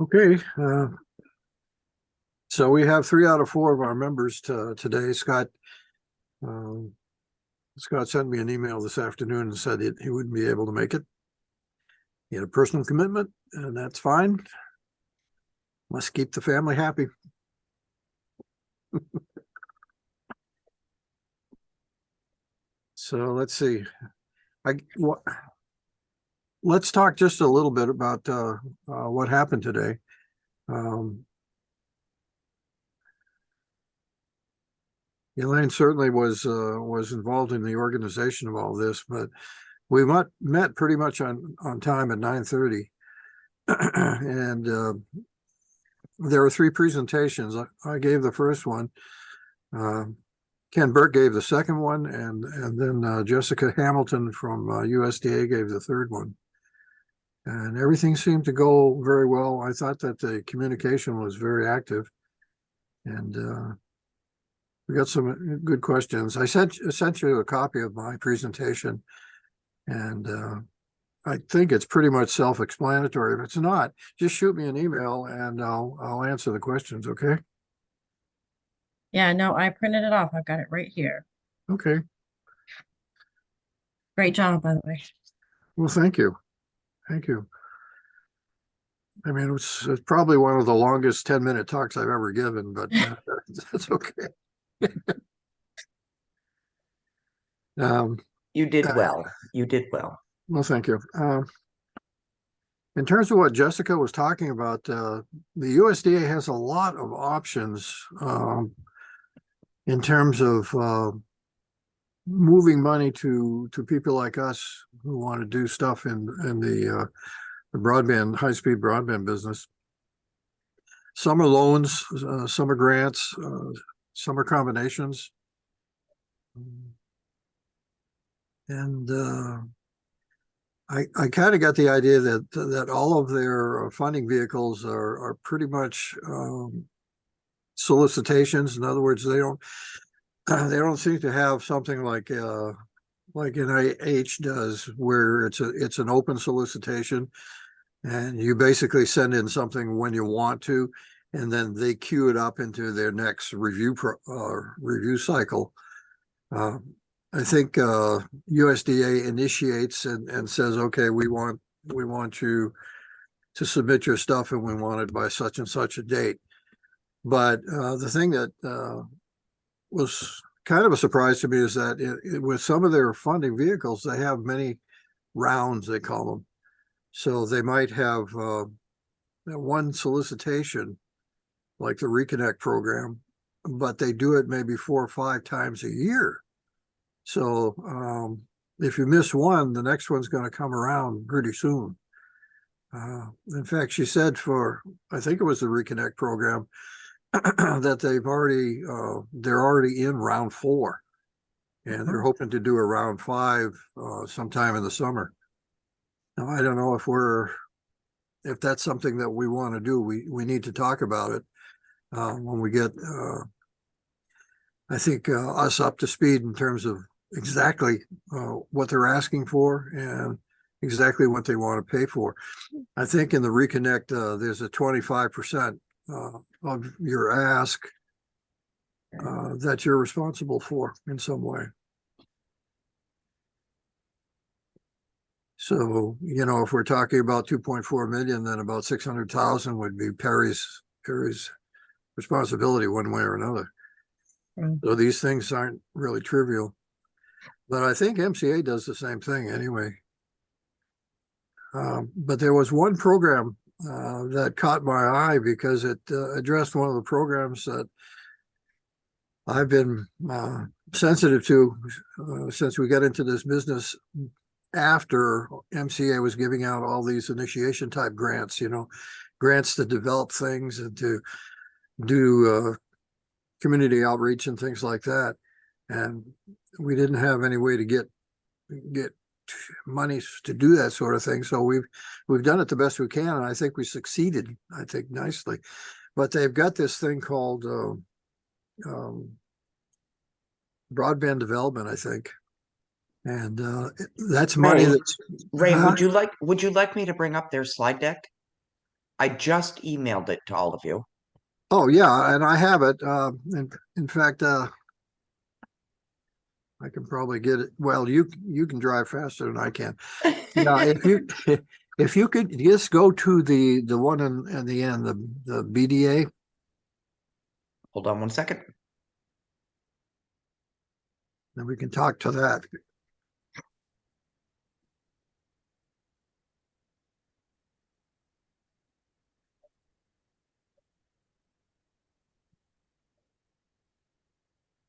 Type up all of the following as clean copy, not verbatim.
Okay, so we have 3 out of 4 of our members today. Um, Scott sent me an email this afternoon and said he wouldn't be able to make it. He had a personal commitment, and that's fine. Must keep the family happy. So let's see. Let's talk just a little bit about what happened today. Elaine certainly was involved in the organization of all this, but we met pretty much on time at 9:30, and there were 3 presentations. I gave the first one. Ken Burke gave the second one, and then Jessica Hamilton from USDA gave the third one. And everything seemed to go very well. I thought that the communication was very active, and we got some good questions. I sent you a copy of my presentation, and I think it's pretty much self-explanatory. If it's not, just shoot me an email and I'll answer the questions, okay? Yeah, no, I printed it off. I've got it right here. Okay. Great job, by the way. Well, thank you. Thank you. I mean, it's probably one of the longest 10-minute talks I've ever given, but that's okay. You did well. You did well. Well, thank you. In terms of what Jessica was talking about, the USDA has a lot of options in terms of moving money to people like us who want to do stuff in the broadband, high-speed broadband business. Some are loans, some are grants, some are combinations. And I kind of got the idea that all of their funding vehicles are pretty much solicitations. In other words, they don't seem to have something like NIH does, where it's an open solicitation, and you basically send in something when you want to, and then they queue it up into their next review cycle. I think USDA initiates and says, okay, we want you to submit your stuff, and we want it by such and such a date. But the thing that was kind of a surprise to me is that with some of their funding vehicles, they have many rounds, they call them. So they might have one solicitation, like the Reconnect program, but they do it maybe 4 or 5 times a year. So if you miss one, the next one's going to come around pretty soon. In fact, she said I think it was the Reconnect program, that they're already in round 4, and they're hoping to do a round 5 sometime in the summer. Now, I don't know if that's something that we want to do. We need to talk about it when we get, I think, us up to speed in terms of exactly what they're asking for and exactly what they want to pay for. I think in the Reconnect, there's a 25% of your ask that you're responsible for in some way. So, if we're talking about 2.4 million, then about 600,000 would be Perry's responsibility one way or another. So these things aren't really trivial. But I think MCA does the same thing anyway. But there was one program that caught my eye because it addressed one of the programs that I've been sensitive to since we got into this business after MCA was giving out all these initiation type grants, grants to develop things and to do community outreach and things like that. And we didn't have any way to get money to do that sort of thing. So we've done it the best we can, and I think we succeeded, I think, nicely. But they've got this thing called broadband development, I think. And that's money Ray, that's Ray, would you like me to bring up their slide deck? I just emailed it to all of you. Oh, yeah, and I have it. In fact, I can probably get it. Well, you can drive faster than I can. Yeah, if you if you could just go to the one in the end, the BDA. Hold on one second. Then we can talk to that.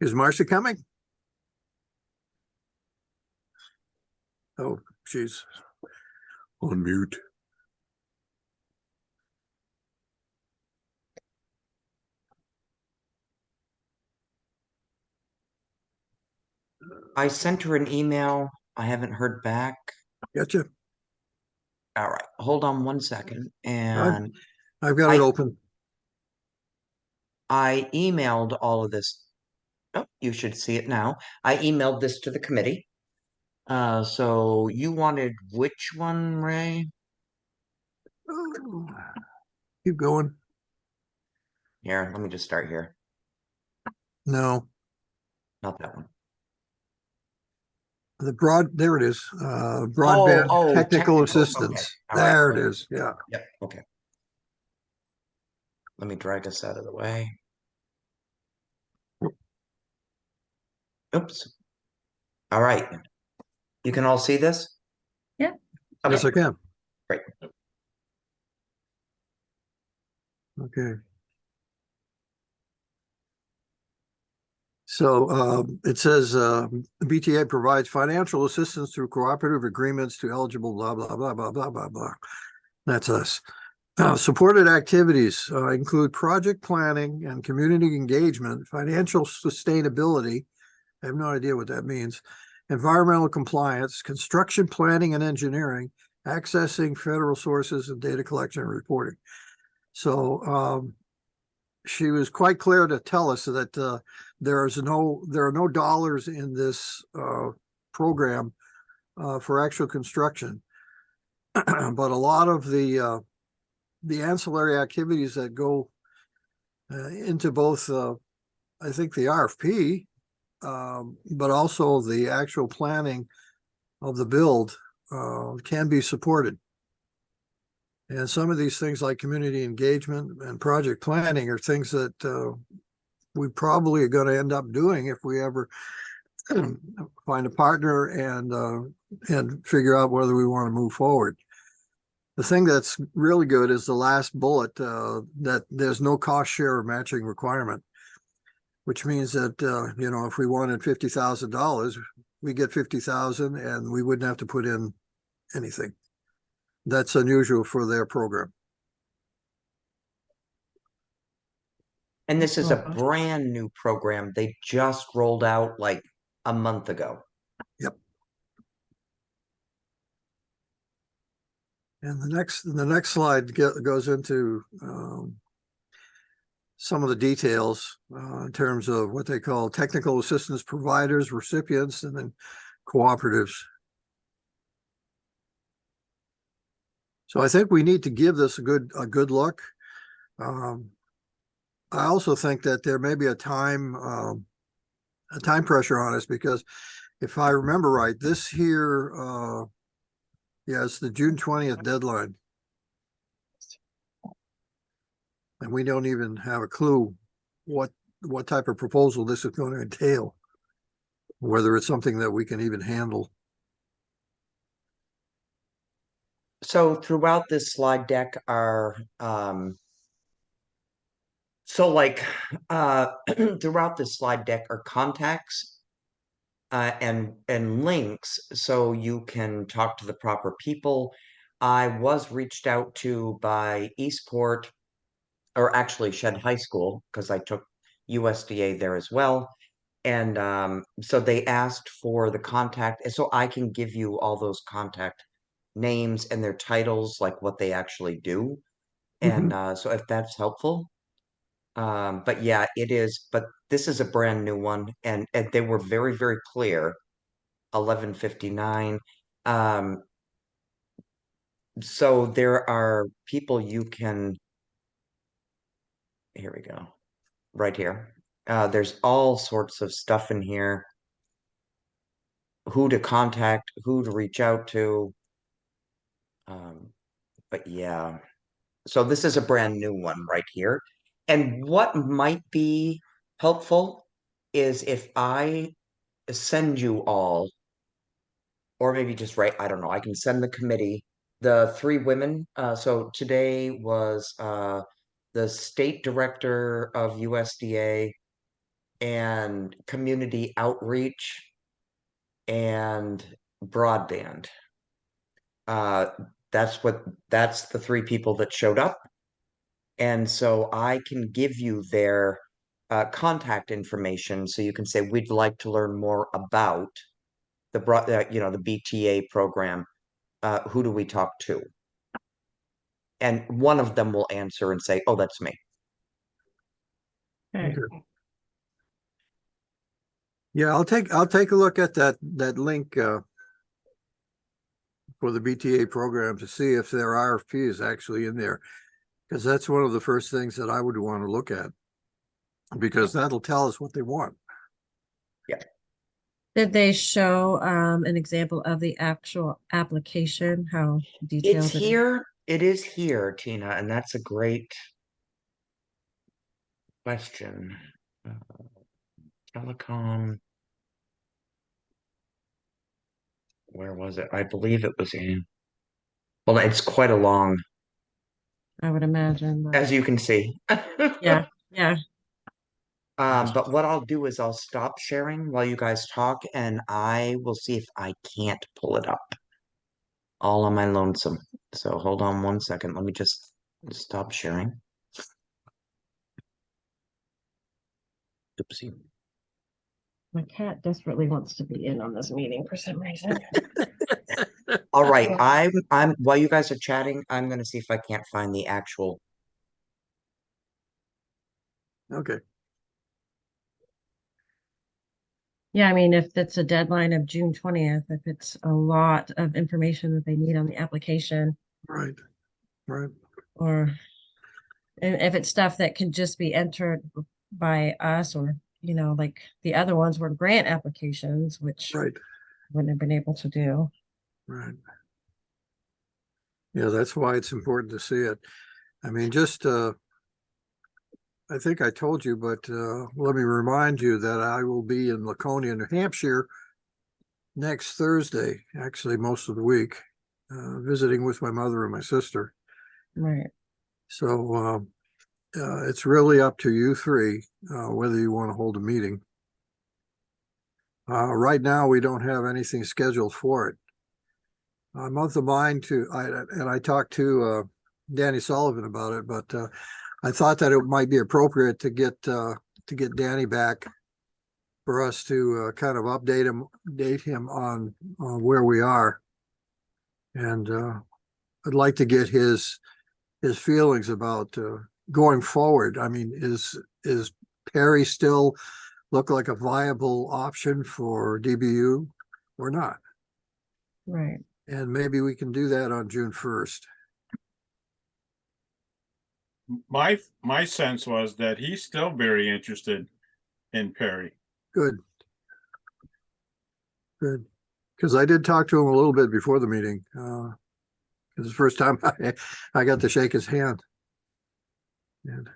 Is Marcia coming? Oh, she's on mute. I sent her an email. I haven't heard back. Gotcha. All right, hold on one second. I've And I've got it I open. I emailed all of this. Oh, you should see it now. I emailed this to the committee. So you wanted which one, Ray? Oh, keep going. Here, let me just start here. No, Not that one. there it is. Oh, Broadband oh, technical technical. Okay. assistance. All right. There it is. Yeah. Yep. Okay. Let me drag this out of the way. Oops. All right. You can all see this? Yeah. Yes, Okay, I can. great. Okay. So it says BTA provides financial assistance through cooperative agreements to eligible blah, blah, blah, blah, blah, blah, blah. That's us. Supported activities include project planning and community engagement, financial sustainability. I have no idea what that means. Environmental compliance, construction planning and engineering, accessing federal sources and data collection and reporting. So she was quite clear to tell us that there are no dollars in this program for actual construction, but a lot of the ancillary activities that go into both, I think, the RFP, but also the actual planning of the build can be supported. And some of these things like community engagement and project planning are things that we probably are going to end up doing if we ever find a partner and figure out whether we want to move forward. The thing that's really good is the last bullet, that there's no cost share or matching requirement, which means that, if we wanted $50,000, we get 50,000 and we wouldn't have to put in anything. That's unusual for their program. And this is a brand new program. They just rolled out like a month ago. Yep. And the next slide goes into some of the details in terms of what they call technical assistance providers, recipients, and then cooperatives. So I think we need to give this a good look. I also think that there may be a time pressure on us, because if I remember right, this here, yeah, it's the June 20th deadline. And we don't even have a clue what type of proposal this is going to entail, whether it's something that we can even handle. So throughout this slide deck are so like throughout this slide deck are contacts and links so you can talk to the proper people. I was reached out to by Eastport, or actually Shed High School, because I took USDA there as well. And so they asked for the contact, and so I can give you all those contact names and their titles, like what they actually do. And so if that's helpful. But yeah, it is. But this is a brand new one, and they were very, very clear. 11:59. Um, so there are people you can, here we go, right here. There's all sorts of stuff in here. Who to contact, who to reach out to. But yeah, so this is a brand new one right here. And what might be helpful is if I send you all, or maybe just write, I don't know, I can send the committee, the three women. So today was the state director of USDA and community outreach and broadband. Uh, that's the three people that showed up. And so I can give you their contact information so you can say, we'd like to learn more about the BTA program. Who do we talk to? And one of them will answer and say, oh, that's me. Okay. Okay. Yeah, I'll take a look at that link for the BTA program to see if their RFP is actually in there, because that's one of the first things that I would want to look at, because that'll tell us what they want. Yeah. Did they show an example of the actual application, how It's detailed it is? here. It is here, Tina, and that's a great question. Telecom. Where was it? I believe it was in. Well, it's quite a long, I would imagine, but as you can see. yeah, yeah. But what I'll do is I'll stop sharing while you guys talk, and I will see if I can't pull it up all on my lonesome. So hold on one second. Let me just stop sharing. Oopsie. My cat desperately wants to be in on this meeting for some reason. All right, Well, I'm while you guys are chatting, I'm gonna see if I can't find the actual. Okay. yeah, I mean, if it's a deadline of June 20th, if it's a lot of information that they need on the application, Right. Right. or and if it's stuff that can just be entered by us, or like the other ones were grant applications, which Right. wouldn't have been able to do. Right. Yeah, that's why it's important to see it. I mean, just I think I told you, but let me remind you that I will be in Laconia, New Hampshire next Thursday, actually most of the week, visiting with my mother and my sister. Right. So it's really up to you three whether you want to hold a meeting. Right now, we don't have anything scheduled for it. I'm of the mind to, and I talked to Danny Sullivan about it, but I thought that it might be appropriate to get Danny back for us to kind of update him on where we are, and I'd like to get his feelings about going forward. I mean, is Perry still look like a viable option for DBU or not? Right. And maybe we can do that on June 1st. My sense was that he's still very interested in Perry. Good. Good. Because I did talk to him a little bit before the meeting. It was the first time I got to shake his hand. And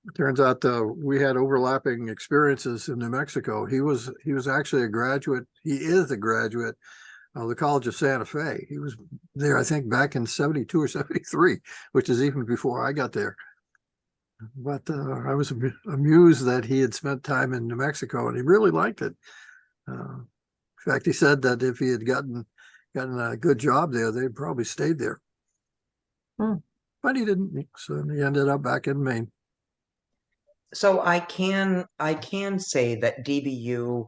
it turns out we had overlapping experiences in New Mexico. He was actually a graduate. He is a graduate of the College of Santa Fe. He was there, I think, back in 72 or 73, which is even before I got there. But I was amused that he had spent time in New Mexico and he really liked it. In fact, he said that if he had gotten a good job there, they'd probably stayed there. Hmm. But he didn't, so he ended up back in Maine. So I can say that DBU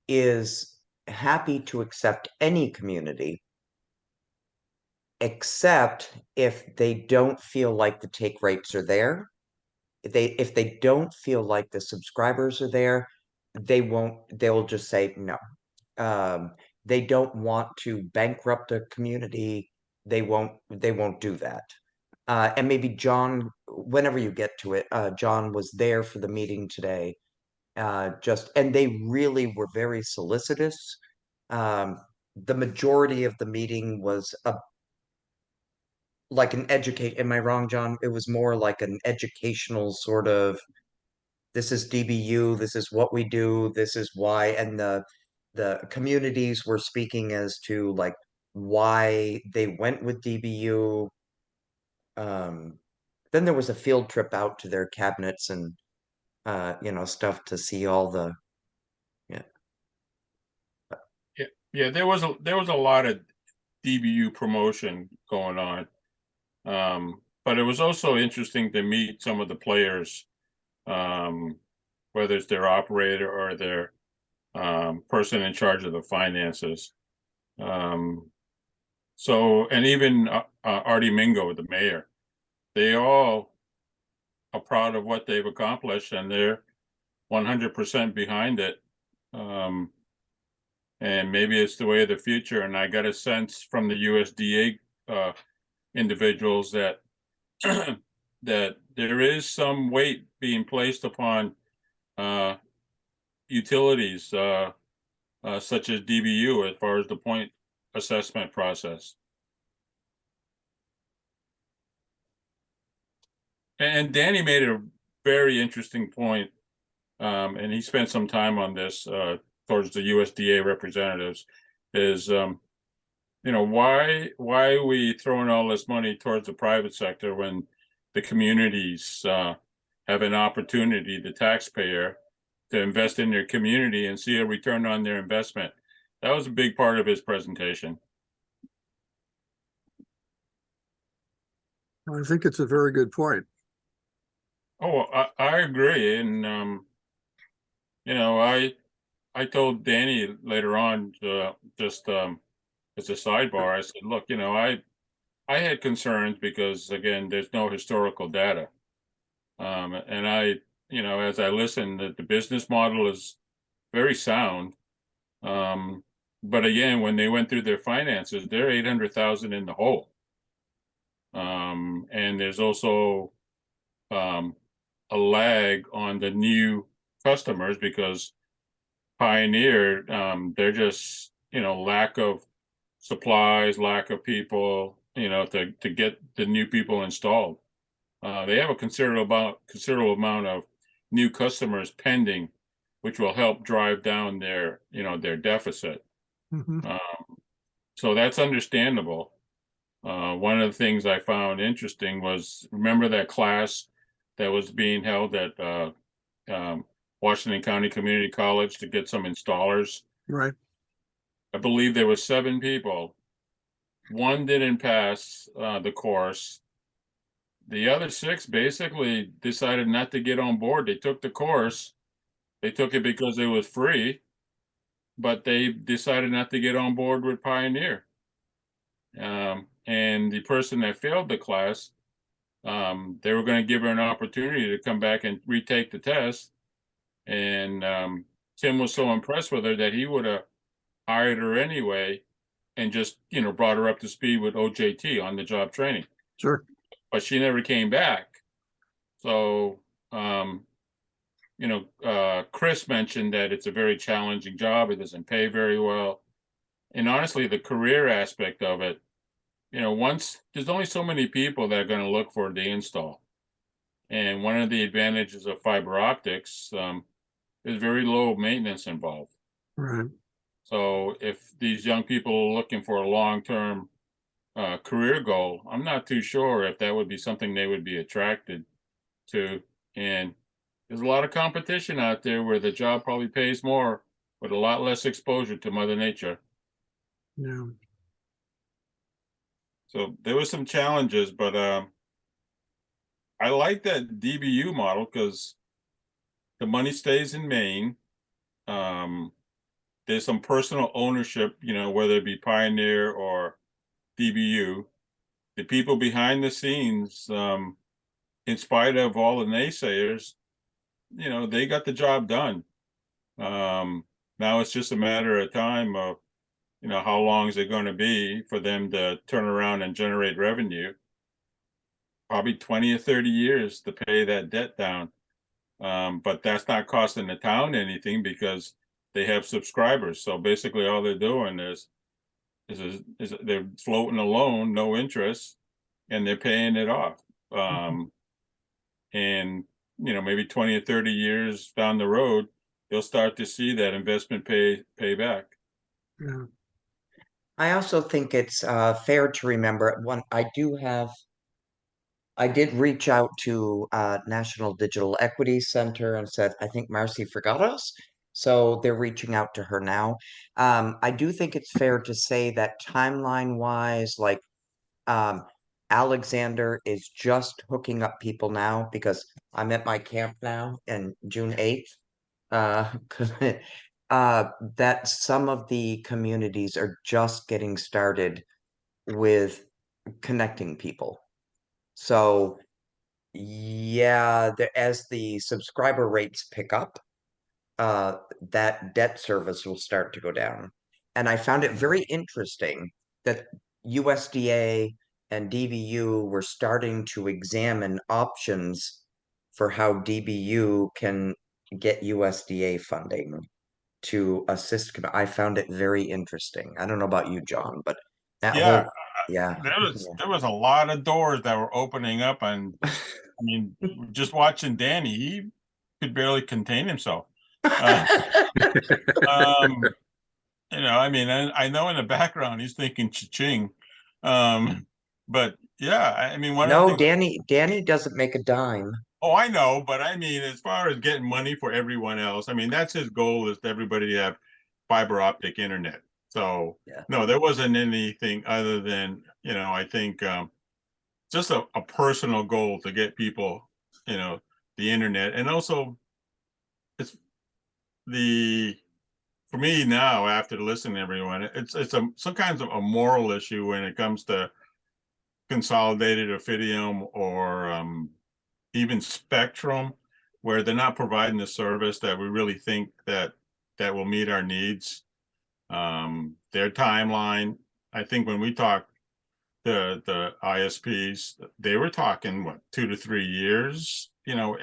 is happy to accept any community, except if they don't feel like the take rates are there. If they don't feel like the subscribers are there, they'll just say no. They don't want to bankrupt a community. they won't do that. And maybe John, whenever you get to it, John was there for the meeting today. And they really were very solicitous. The majority of the meeting was like an educate. Am I wrong, John? It was more like an educational sort of, this is DBU, this is what we do, this is why, and the communities were speaking as to like why they went with DBU. Then there was a field trip out to their cabinets and stuff to see all the yeah. Yeah, there was a lot of DBU promotion going on. But it was also interesting to meet some of the players, whether it's their operator or their person in charge of the finances. And even Artie Mingo, the mayor, they all are proud of what they've accomplished, and they're 100% behind it. And maybe it's the way of the future. And I got a sense from the USDA individuals that that there is some weight being placed upon utilities such as DBU as far as the point assessment process. And Danny made a very interesting point, and he spent some time on this towards the USDA representatives, is why are we throwing all this money towards the private sector when the communities have an opportunity, the taxpayer, to invest in their community and see a return on their investment? That was a big part of his presentation. I think it's a very good point. Oh, I agree. And, I told Danny later on, just as a sidebar, I said, look, I had concerns because, again, there's no historical data. And as I listened, the business model is very sound. But again, when they went through their finances, they're 800,000 in the hole. And there's also a lag on the new customers because Pioneer, they're just, lack of supplies, lack of people, to get the new people installed. They have a considerable amount of new customers pending, which will help drive down their deficit. So that's understandable. One of the things I found interesting was, remember that class that was being held at Washington County Community College to get some installers? Right. I believe there were 7 people. One didn't pass the course. The other 6 basically decided not to get on board. They took the course. They took it because it was free, but they decided not to get on board with Pioneer. And the person that failed the class, they were going to give her an opportunity to come back and retake the test. And Tim was so impressed with her that he would have hired her anyway and just, brought her up to speed with OJT, on the job training. Sure. But she never came back. So, Chris mentioned that it's a very challenging job. It doesn't pay very well. And honestly, the career aspect of it, once there's only so many people that are going to look for the install. And one of the advantages of fiber optics, there's very low maintenance involved. Right. So if these young people are looking for a long-term career goal, I'm not too sure if that would be something they would be attracted to. And there's a lot of competition out there where the job probably pays more with a lot less exposure to Mother Nature. Yeah. So there was some challenges, but I like that DBU model because the money stays in Maine. There's some personal ownership, whether it be Pioneer or DBU. The people behind the scenes, in spite of all the naysayers, they got the job done. Now it's just a matter of time of how long is it going to be for them to turn around and generate revenue? Probably 20 or 30 years to pay that debt down. But that's not costing the town anything because they have subscribers. So basically all they're doing is they're floating a loan, no interest, and they're paying it off. And maybe 20 or 30 years down the road, they'll start to see that investment pay back. Yeah. I also think it's fair to remember I did reach out to National Digital Equity Center and said, I think Marcy forgot us. So they're reaching out to her now. I do think it's fair to say that timeline wise, like Alexander is just hooking up people now because I'm at my camp now and June 8th. Uh, that some of the communities are just getting started with connecting people. So yeah, as the subscriber rates pick up, that debt service will start to go down. And I found it very interesting that USDA and DBU were starting to examine options for how DBU can get USDA funding to assist. I found it very interesting. I don't know about you, John, but that Yeah, whole, yeah. there was a lot of doors that were opening up, and I mean, just watching Danny, he could barely contain himself. Um, I mean, I know in the background he's thinking cha-ching. But yeah, I mean, one of the No, things. Danny doesn't make a dime. Oh, I know, but I mean, as far as getting money for everyone else, I mean, that's his goal, is to everybody to have fiber optic internet. So Yeah. no, there wasn't anything other than, I think just a personal goal to get people, the internet. And also it's for me now, after listening to everyone, it's some kinds of a moral issue when it comes to consolidated or Fidium or even Spectrum, where they're not providing the service that we really think that will meet our needs. Their timeline, I think when we talked the ISPs, they were talking what, 2 to 3 years,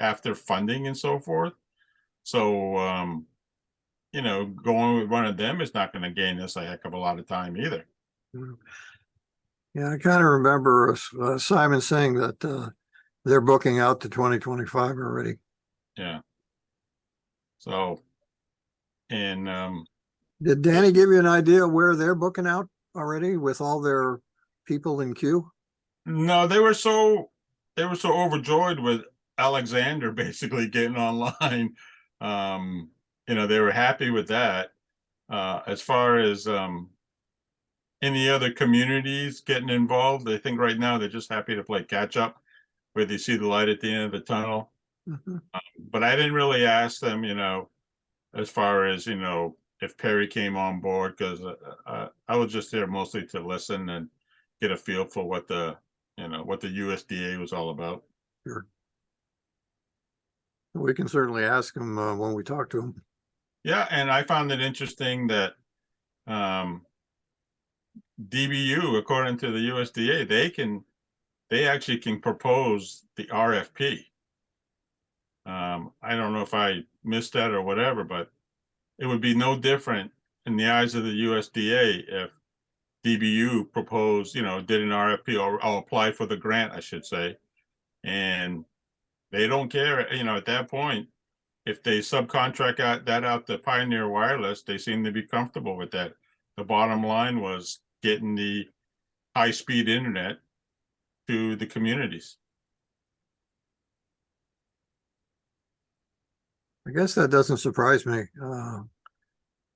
after funding and so forth. So going with one of them is not going to gain us a heck of a lot of time either. Yeah, I kind of remember Simon saying that they're booking out to 2025 already. Yeah. So, and did Danny give you an idea where they're booking out already with all their people in queue? No, they were so overjoyed with Alexander basically getting online. They were happy with that. As far as any other communities getting involved, I think right now they're just happy to play catch up, where they see the light at the end of the tunnel. Mm-hmm. But I didn't really ask them, as far as, if Perry came on board, because I was just there mostly to listen and get a feel for what the USDA was all about. Sure. We can certainly ask them when we talk to them. Yeah, and I found it interesting that DBU, according to the USDA, they actually can propose the RFP. I don't know if I missed that or whatever, but it would be no different in the eyes of the USDA if DBU proposed, did an RFP or apply for the grant, I should say. And they don't care, at that point, if they subcontract that out to Pioneer Wireless, they seem to be comfortable with that. The bottom line was getting the high-speed internet to the communities. I guess that doesn't surprise me.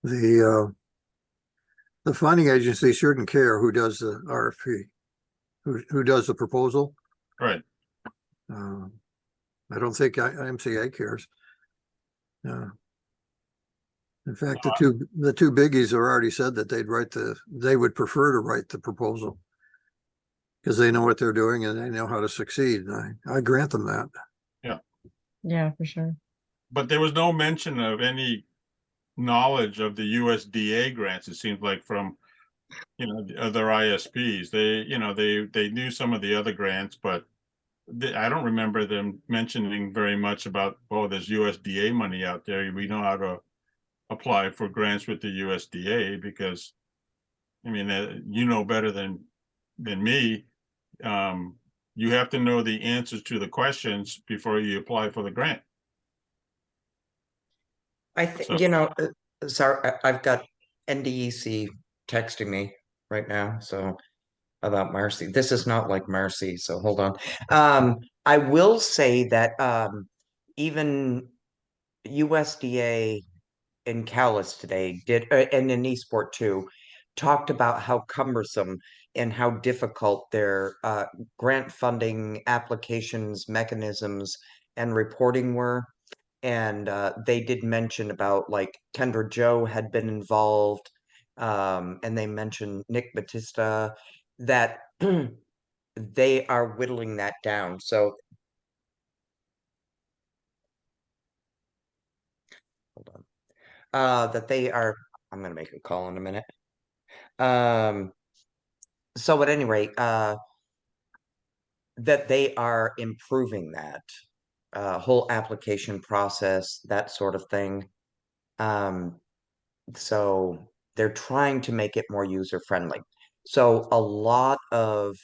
The funding agency shouldn't care who does the RFP, who does the proposal. Right. I don't think MCA cares. In fact, the two biggies have already said that they would prefer to write the proposal because they know what they're doing and they know how to succeed. And I grant them that. Yeah, for sure. But there was no mention of any knowledge of the USDA grants, it seems like, from you know, the other ISPs. They knew some of the other grants, but I don't remember them mentioning very much about, oh, there's USDA money out there. We know how to apply for grants with the USDA because, I mean, you know better than me. You have to know the answers to the questions before you apply for the grant. I So, think, sorry, I've got NDEC texting me right now, so about Marcy. This is not like Marcy, so hold on. I will say that even USDA in Calais today did, and in Eastport too, talked about how cumbersome and how difficult their grant funding applications, mechanisms, and reporting were. And they did mention about like Kendra Joe had been involved, and they mentioned Nick Batista, that they are whittling that down. So hold on. That they are, I'm gonna make a call in a minute. So at any rate, that they are improving that whole application process, that sort of thing. So they're trying to make it more user friendly. So a lot of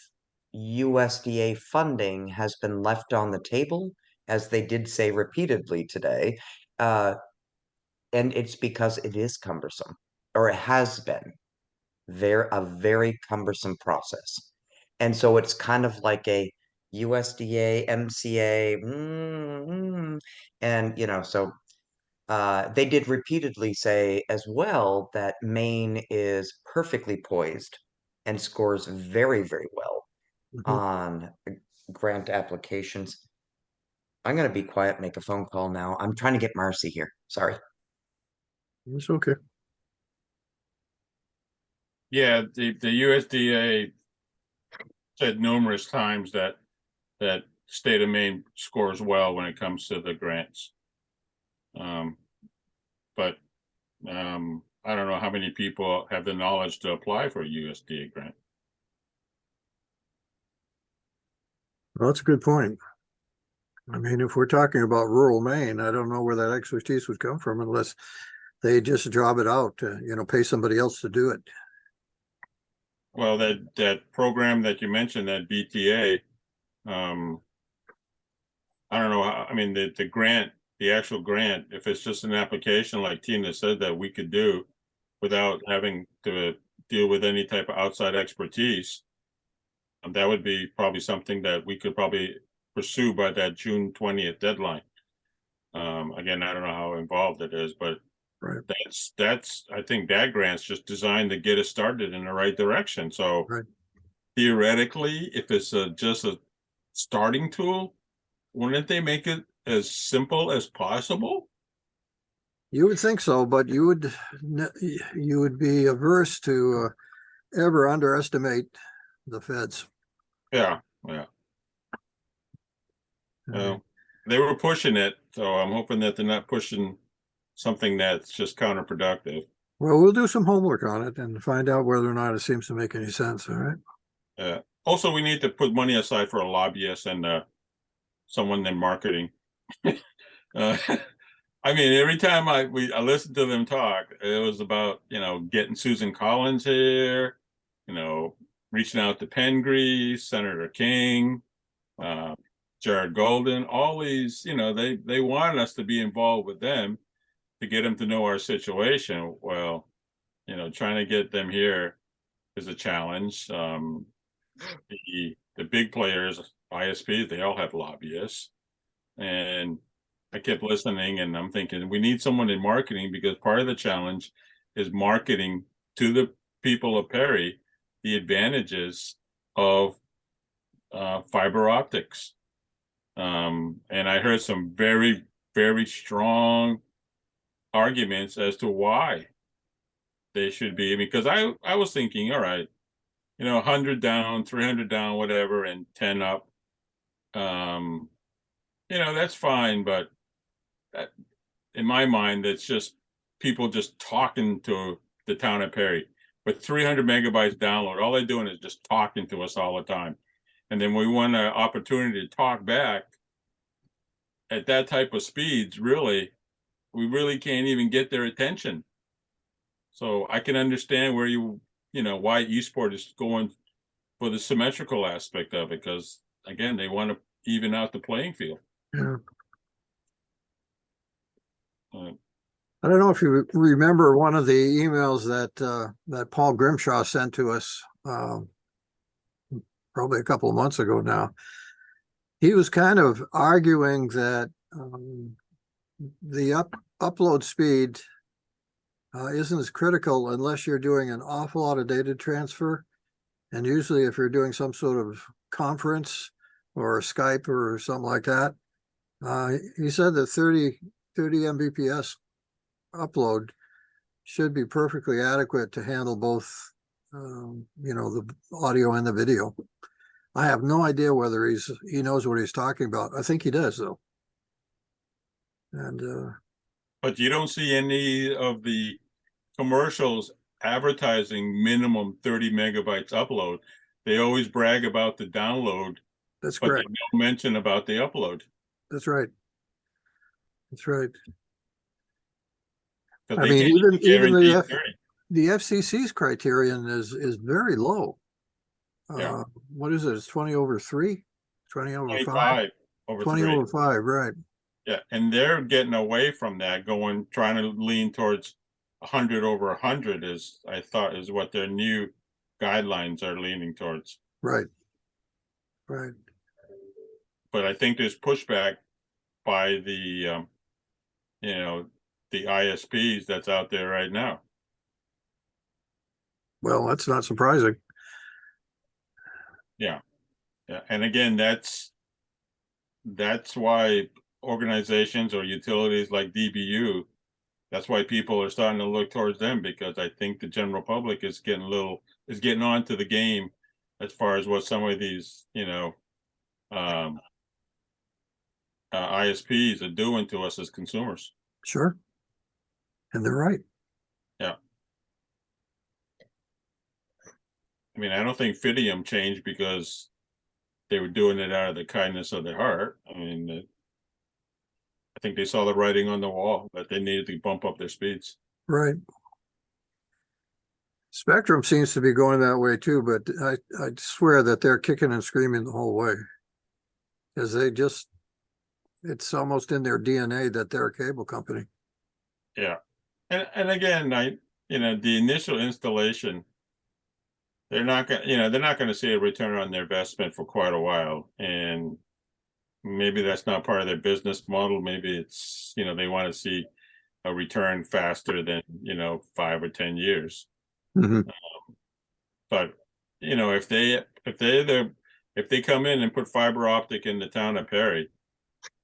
USDA funding has been left on the table, as they did say repeatedly today. And it's because it is cumbersome, or it has been a very cumbersome process. And so it's kind of like a USDA, MCA, and so they did repeatedly say as well that Maine is perfectly poised and scores very, very well Mhm. on grant applications. I'm going to be quiet, make a phone call now. I'm trying to get Marcy here. Sorry. It's okay. yeah, the USDA said numerous times that state of Maine scores well when it comes to the grants. But I don't know how many people have the knowledge to apply for a USDA grant. Well, that's a good point. I mean, if we're talking about rural Maine, I don't know where that expertise would come from unless they just job it out to, pay somebody else to do it. Well, that program that you mentioned, that BTA, I don't know. I mean, the grant, the actual grant, if it's just an application like Tina said that we could do without having to deal with any type of outside expertise, that would be probably something that we could probably pursue by that June 20th deadline. Again, I don't know how involved it is, but Right. that's I think that grant's just designed to get us started in the right direction. So Right. theoretically, if it's just a starting tool, wouldn't they make it as simple as possible? You would think so, but you would be averse to ever underestimate the feds. Yeah, yeah. Uh, Well, they were pushing it, so I'm hoping that they're not pushing something that's just counterproductive. Well, we'll do some homework on it and find out whether or not it seems to make any sense. All right. Also, we need to put money aside for a lobbyist and someone in marketing. uh, I mean, every time I listened to them talk, it was about getting Susan Collins here, reaching out to Pengree, Senator King, Jared Golden, all these. They wanted us to be involved with them to get them to know our situation. Well, trying to get them here is a challenge. The big players, ISPs, they all have lobbyists. And I kept listening and I'm thinking we need someone in marketing because part of the challenge is marketing to the people of Perry the advantages of fiber optics. And I heard some very, very strong arguments as to why they should be, because I was thinking, all right, 100 down, 300 down, whatever, and 10 up. That's fine, but in my mind, that's just people just talking to the town of Perry. with 300 megabytes download. All they're doing is just talking to us all the time. And then we want an opportunity to talk back at that type of speeds. Really, we really can't even get their attention. So I can understand where why eSport is going for the symmetrical aspect of it, because again, they want to even out the playing field. Yeah. Uh, I don't know if you remember one of the emails that Paul Grimshaw sent to us probably a couple of months ago now. He was kind of arguing that the upload speed isn't as critical unless you're doing an awful lot of data transfer. And usually if you're doing some sort of conference or Skype or something like that, he said that 30 Mbps upload should be perfectly adequate to handle both, the audio and the video. I have no idea whether he knows what he's talking about. I think he does though. And but you don't see any of the commercials advertising minimum 30 megabytes upload. They always brag about the download, that's but correct. they don't mention about the upload. That's right. That's right. 'Cause I they mean, can't even guarantee the 30. the FCC's criterion is very low. Yeah. What is it? It's 20 over 3, 20 over 5, 25 over 20 3. over 5, right? Yeah, and they're getting away from that, trying to lean towards 100 over 100 is what their new guidelines are leaning towards. Right. Right. But I think there's pushback by the ISPs that's out there right now. Well, that's not surprising. Yeah, and again, that's why organizations or utilities like DBU, that's why people are starting to look towards them, because I think the general public is getting onto the game as far as what some of these ISPs are doing to us as consumers. Sure. And they're right. Yeah. I mean, I don't think Fidium changed because they were doing it out of the kindness of their heart. I mean, I think they saw the writing on the wall that they needed to bump up their speeds. Right. Spectrum seems to be going that way too, but I swear that they're kicking and screaming the whole way. Because it's almost in their DNA that they're a cable company. Yeah. And again, the initial installation, they're not going to see a return on their investment for quite a while. And maybe that's not part of their business model. Maybe it's, they want to see a return faster than, 5 or 10 years. Mhm. But, if they come in and put fiber optic in the town of Perry,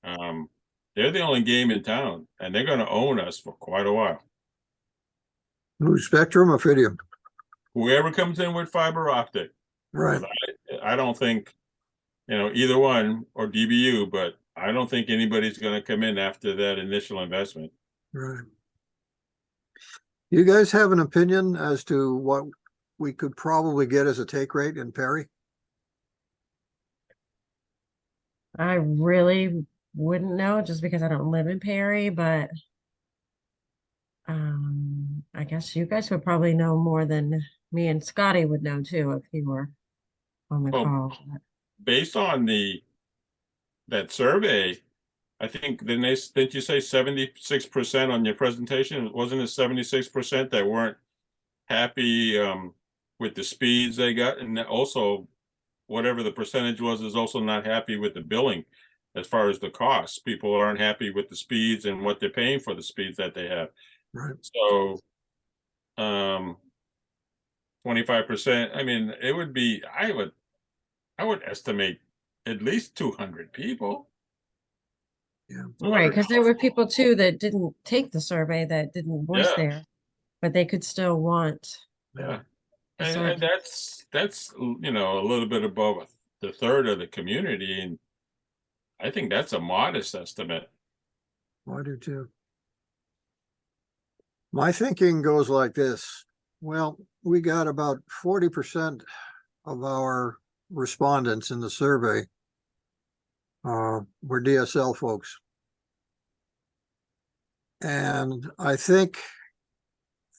they're the only game in town, and they're going to own us for quite a while. Who's Spectrum or Fidium? Whoever comes in with fiber optic. Right. I don't think, either one or DBU, but I don't think anybody's going to come in after that initial investment. Right. You guys have an opinion as to what we could probably get as a take rate in Perry? I really wouldn't know just because I don't live in Perry, but I guess you guys would probably know more than me and Scotty would know too if he were on the Well, call. based on that survey, I think didn't you say 76% on your presentation? Wasn't it 76% that weren't happy with the speeds they got, and also whatever the percentage was is also not happy with the billing as far as the costs. People aren't happy with the speeds and what they're paying for the speeds that they have. Right. So 25%, I mean, it would be, I would estimate at least 200 people. Yeah. Right, because there were people too that didn't take the survey that didn't voice Yeah. there, but they could still want Yeah. the And service. that's a little bit above the third of the community, and I think that's a modest estimate. I do too. My thinking goes like this. Well, we got about 40% of our respondents in the survey were DSL folks. And I think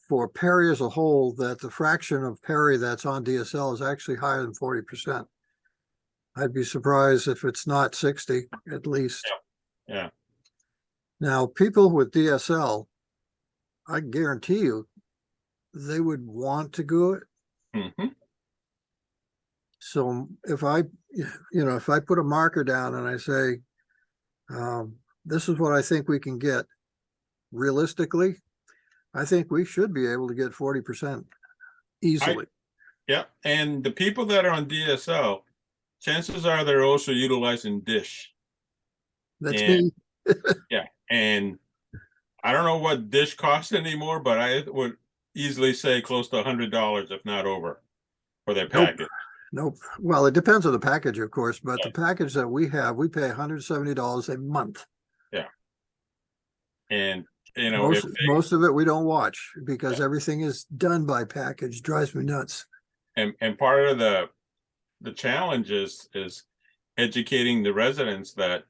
for Perry as a whole, that the fraction of Perry that's on DSL is actually higher than 40%. I'd be surprised if it's not 60 at least. Yeah. Now, people with DSL, I guarantee you, they would want to do it. Hmm. So if if I put a marker down and I say, this is what I think we can get realistically, I think we should be able to get 40% easily. Yeah, and the people that are on DSL, chances are they're also utilizing Dish. That's And me. yeah, and I don't know what Dish costs anymore, but I would easily say close to $100, if not over, for their Nope. package. Nope. Well, it depends on the package, of course, but Yeah. the package that we have, we pay $170 a month. Yeah. And if Most of it we don't watch because everything is done by package. Drives me nuts. and part of the challenge is educating the residents that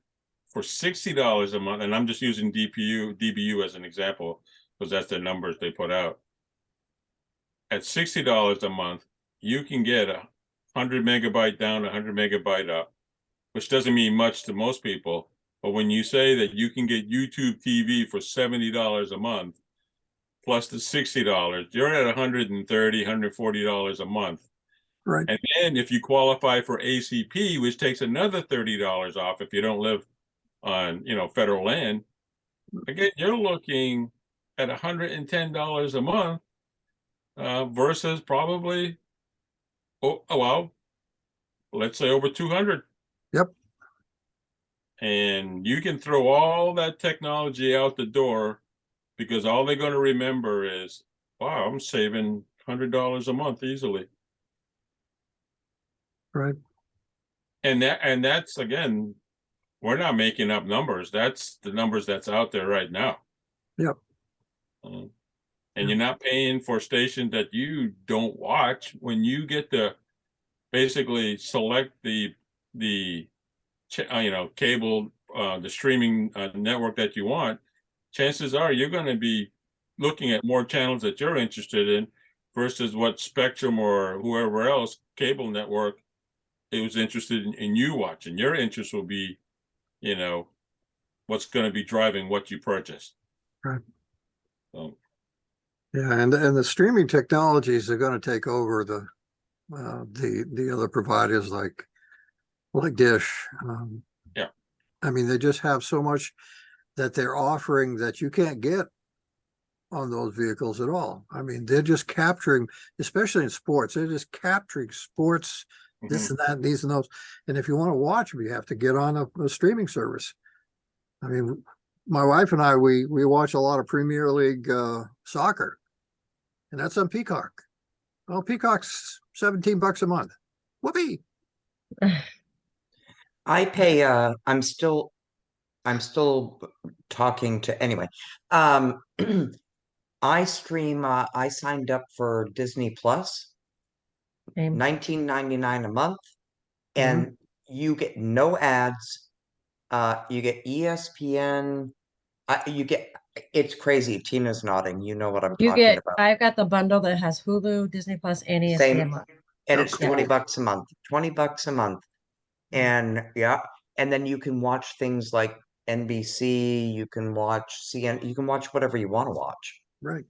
for $60 a month, and I'm just using DBU as an example, because that's the numbers they put out. At $60 a month, you can get 100 megabyte down, 100 megabyte up, which doesn't mean much to most people. But when you say that you can get YouTube TV for $70 a month, plus the $60, you're at $130, $140 a month. Right. And then if you qualify for ACP, which takes another $30 off if you don't live on, federal land, again, you're looking at $110 a month versus probably, let's say over 200. Yep. And you can throw all that technology out the door because all they're going to remember is, wow, I'm saving $100 a month easily. Right. And that's, again, we're not making up numbers. That's the numbers that's out there right now. Yep. And you're not paying for stations that you don't watch. When you get to basically select the cable, the streaming network that you want, chances are you're going to be looking at more channels that you're interested in versus what Spectrum or whoever else cable network is interested in you watching. Your interest will be, what's going to be driving what you purchase. Right. So, Yeah, and the streaming technologies are going to take over the other providers like Dish. Yeah. I mean, they just have so much that they're offering that you can't get on those vehicles at all. I mean, they're just capturing, especially in sports, they're just capturing sports, this and that, and these and those. And if you want to watch them, you have to get on a streaming service. I mean, my wife and I, we watch a lot of Premier League soccer, and that's on Peacock. Well, Peacock's $17 a month. Whoopee! I pay I'm still talking to anyway. I stream I signed up for Disney Plus, Same. $19.99 a month, Mhm. and you get no ads. You get ESPN. It's crazy. Tina's nodding. You know what I'm talking about. I've got the bundle that has Hulu, Disney Plus, and Same, ESPN. and Oh, it's cool. $20 a month. $20 a month. And yeah, and then you can watch things like NBC, you can watch CN, you can watch whatever you want to watch. Right.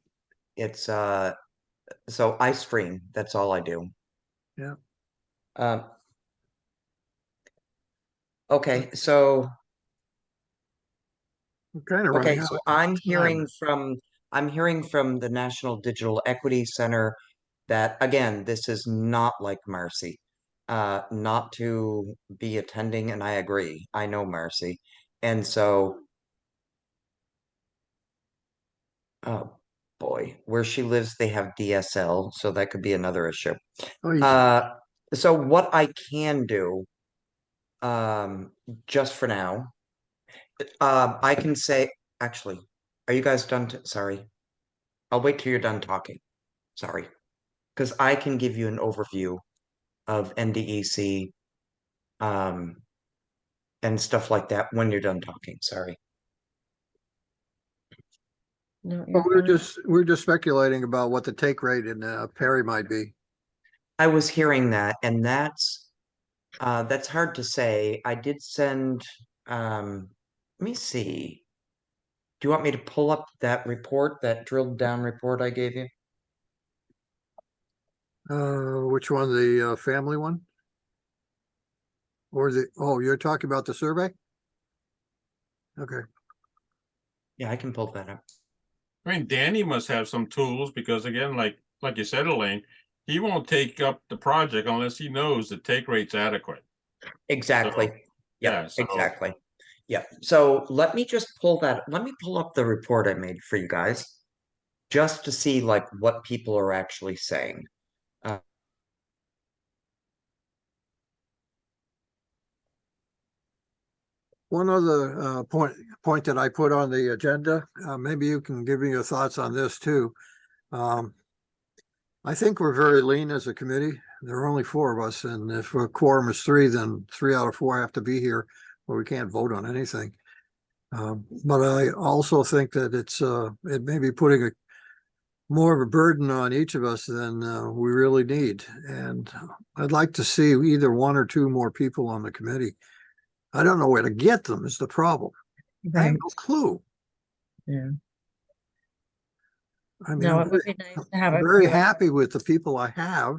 It's so I stream, that's all I do. Yeah. Okay, so We're kind of running out so of I'm time. hearing from the National Digital Equity Center that again, this is not like Marcy. Not to be attending, and I agree. I know Marcy. And so oh boy, where she lives, they have DSL, so that could be another issue. Oh, easy. So what I can do, just for now, I can say, actually, are you guys done? Sorry, I'll wait till you're done talking. Sorry, because I can give you an overview of NDEC and stuff like that when you're done talking. Sorry. No, But you're fine. we're just speculating about what the take rate in Perry might be. I was hearing that, and that's hard to say. I did send let me see. Do you want me to pull up that report, that drilled down report I gave you? Which one, the family one? Or oh, you're talking about the survey? Okay. Yeah, I can pull that up. I mean, Danny must have some tools because again, like you said, Elaine, he won't take up the project unless he knows the take rate's adequate. Exactly. So, Yep, yeah, so exactly. Yep. So let me just pull that. Let me pull up the report I made for you guys just to see like what people are actually saying. Uh, One other point that I put on the agenda, maybe you can give me your thoughts on this too. I think we're very lean as a committee. There are only 4 of us, and if a quorum is 3, then 3 out of 4 have to be here, or we can't vote on anything. But I also think that it may be putting more of a burden on each of us than we really need. And I'd like to see either 1 or 2 more people on the committee. I don't know where to get them is the problem. I have Right. no clue. Yeah. I mean, No, it would be nice to have I'm a very few. happy with the people I have,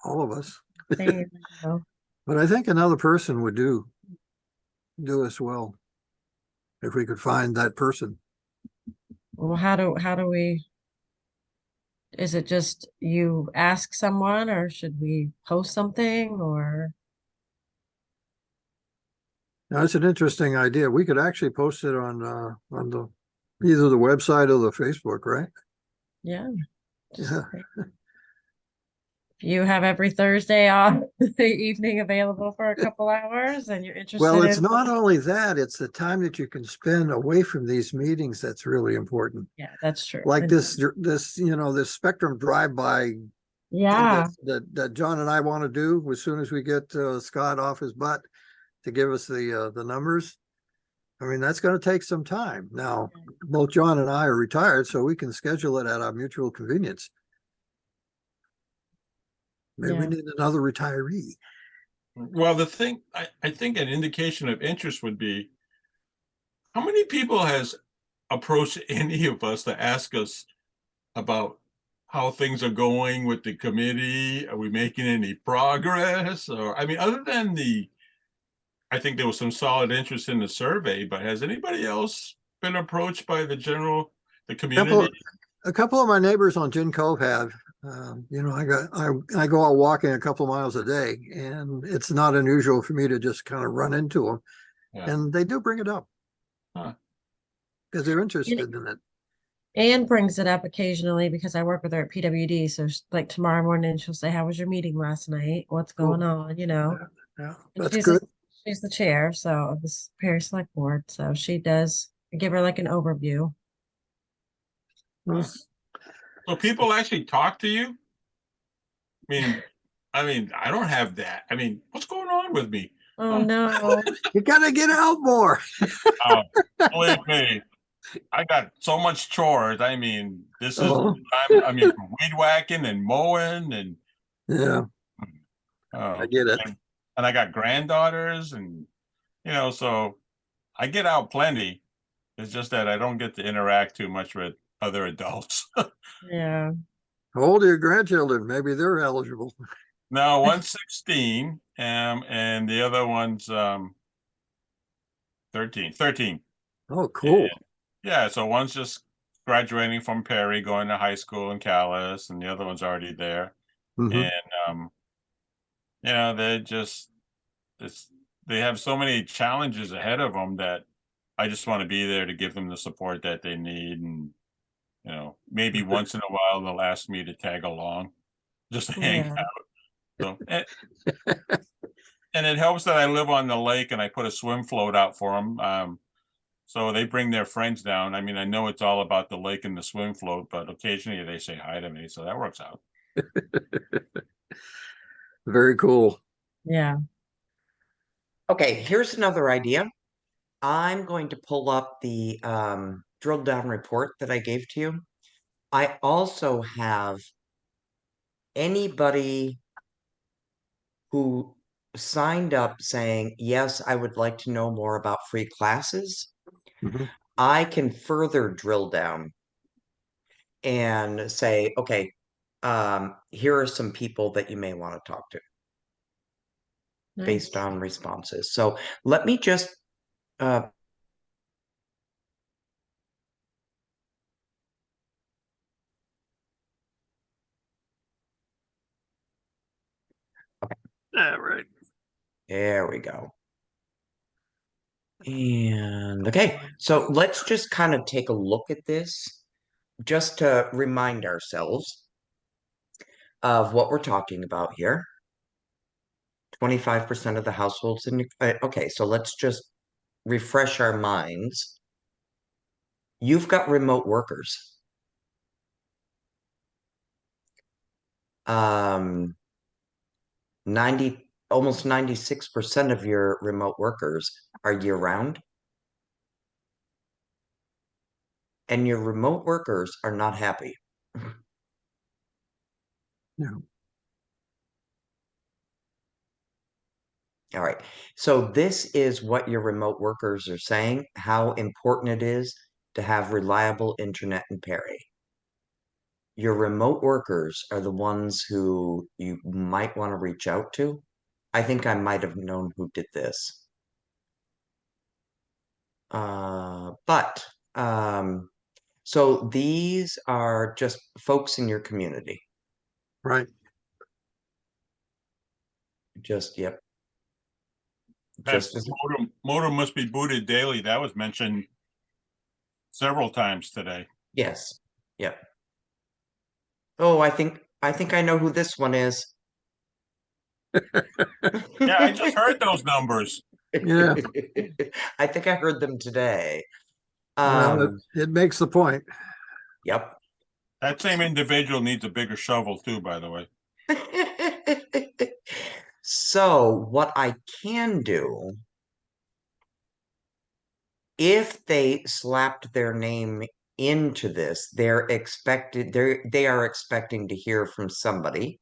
all of us. Same, you know. But I think another person would do us well if we could find that person. Well, how do we, is it just you ask someone or should we post something or? Now, that's an interesting idea. We could actually post it on the either the website or the Facebook, right? Yeah. Just Yeah. you have every Thursday off the evening available for a couple hours and you're Well, interested it's in, not only that, it's the time that you can spend away from these meetings that's really important. yeah, that's true. Like And this this Spectrum drive-by thing yeah, that John and I want to do as soon as we get Scott off his butt to give us the numbers. I mean, that's going to take some time. Now, both John and I are retired, so we can schedule it at our mutual convenience. Maybe we yeah. need another retiree. well, the thing I think an indication of interest would be how many people has approached any of us to ask us about how things are going with the committee? Are we making any progress? Or I mean, other than I think there was some solid interest in the survey, but has anybody else been approached by the community? A couple of my neighbors on Gin Cove have. I go out walking a couple of miles a day, and it's not unusual for me to just kind of run into them, Yeah. and they do bring it up Huh. because they're interested in it. Anne brings it up occasionally because I work with her at PWD. So like tomorrow morning, she'll say, "How was your meeting last night? What's going on?" You know, Yeah, and that's good. she's the chair, so of the Perry Select Board. So she does give her like an overview. Well, So people actually talk to you? I don't have that. I mean, what's going on with me? Oh no. you gotta get out more. Oh, believe me, I got so much chores. I mean, this is Oh, weed whacking and mowing and yeah, I uh, get it. and I got granddaughters and so I get out plenty. It's just that I don't get to interact too much with other adults. Yeah. How old are your grandchildren? Maybe they're eligible. No, one's 16, and the other one's 13. Oh, And cool. yeah, so one's just graduating from Perry, going to high school in Calais, and the other one's already there. Mhm. And they're just they have so many challenges ahead of them that I just want to be there to give them the support that they need. And maybe once in a while they'll ask me to tag along, just to hang Yeah. out. So and it helps that I live on the lake and I put a swim float out for them. So they bring their friends down. I mean, I know it's all about the lake and the swim float, but occasionally they say hi to me, so that works out. Very cool. Yeah. Okay, here's another idea. I'm going to pull up the drill down report that I gave to you. I also have anybody who signed up saying, yes, I would like to know more about free classes. Mhm. I can further drill down and say, okay, here are some people that you may want to talk to based Nice. on responses. So let me just Yeah, right. there we go. And okay, so let's just kind of take a look at this just to remind ourselves of what we're talking about here. 25% of the households in, okay, so let's just refresh our minds. You've got remote workers. Um, almost 96% of your remote workers are year round. And your remote workers are not happy. Yeah. All right. So this is what your remote workers are saying, how important it is to have reliable internet in Perry. Your remote workers are the ones who you might want to reach out to. I think I might have known who did this. But so these are just folks in your community. Right. Just, yep. That Just as modem must be booted daily. That was mentioned several times today. yes. Yep. Oh, I think I know who this one is. Yeah, I just heard those numbers. Yeah. I think I heard them today. Well, it makes the point. Yep. That same individual needs a bigger shovel too, by the way. So what I can do, if they slapped their name into this, they are expecting to hear from somebody.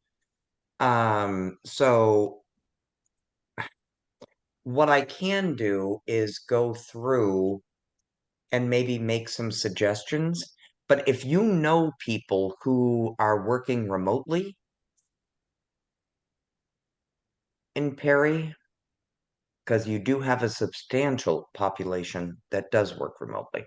So what I can do is go through and maybe make some suggestions. But if you know people who are working remotely in Perry, because you do have a substantial population that does work remotely.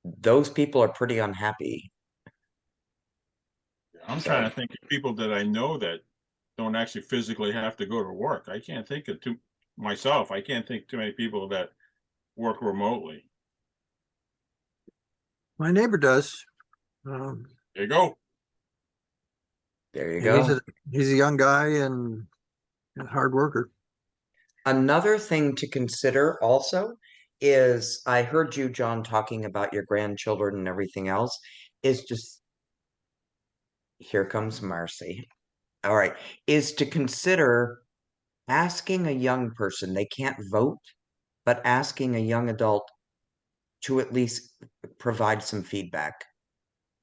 Those people are pretty unhappy. I'm So- trying to think of people that I know that don't actually physically have to go to work. I can't think of myself. I can't think too many people that work remotely. My neighbor does. Um, There you go. There you and go. he's a young guy and a hard worker. Another thing to consider also is I heard you, John, talking about your grandchildren and everything else, is just here comes Marcy. All right, is to consider asking a young person, they can't vote, but asking a young adult to at least provide some feedback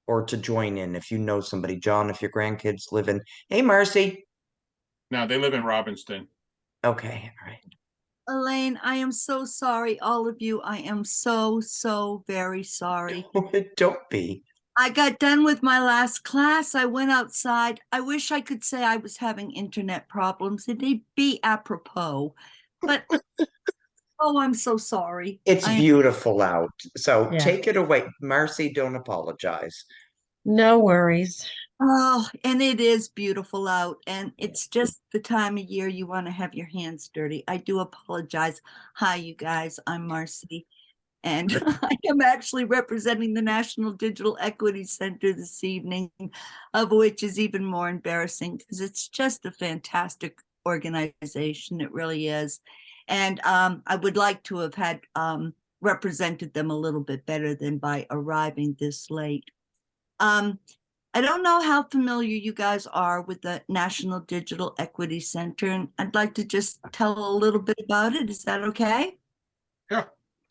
or to join in if you know somebody. John, if your grandkids live in, hey, Marcy. Now they live in Robbinston. Okay, all right. Elaine, I am so sorry, all of you. I am so very sorry. Don't be. I got done with my last class. I went outside. I wish I could say I was having internet problems. It'd be apropos, but oh, I'm so sorry. It's beautiful out. So Yeah. take it away. Marcy, don't apologize. No worries. Oh, and it is beautiful out, and it's just the time of year you want to have your hands dirty. I do apologize. Hi, you guys. I'm Marcy, and I am actually representing the National Digital Equity Center this evening, of which is even more embarrassing because it's just a fantastic organization. It really is. And I would like to have had represented them a little bit better than by arriving this late. I don't know how familiar you guys are with the National Digital Equity Center, and I'd like to just tell a little bit about it. Is that okay? Yeah.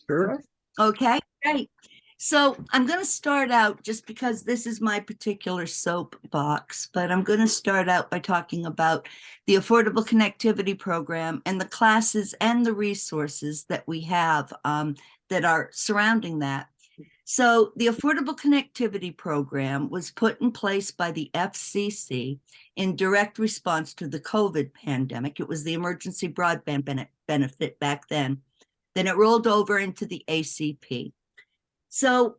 Sure. Okay, great. So I'm going to start out just because this is my particular soapbox, but I'm going to start out by talking about the Affordable Connectivity Program and the classes and the resources that we have that are surrounding that. So the Affordable Connectivity Program was put in place by the FCC in direct response to the COVID pandemic. It was the emergency broadband benefit back then. Then it rolled over into the ACP. So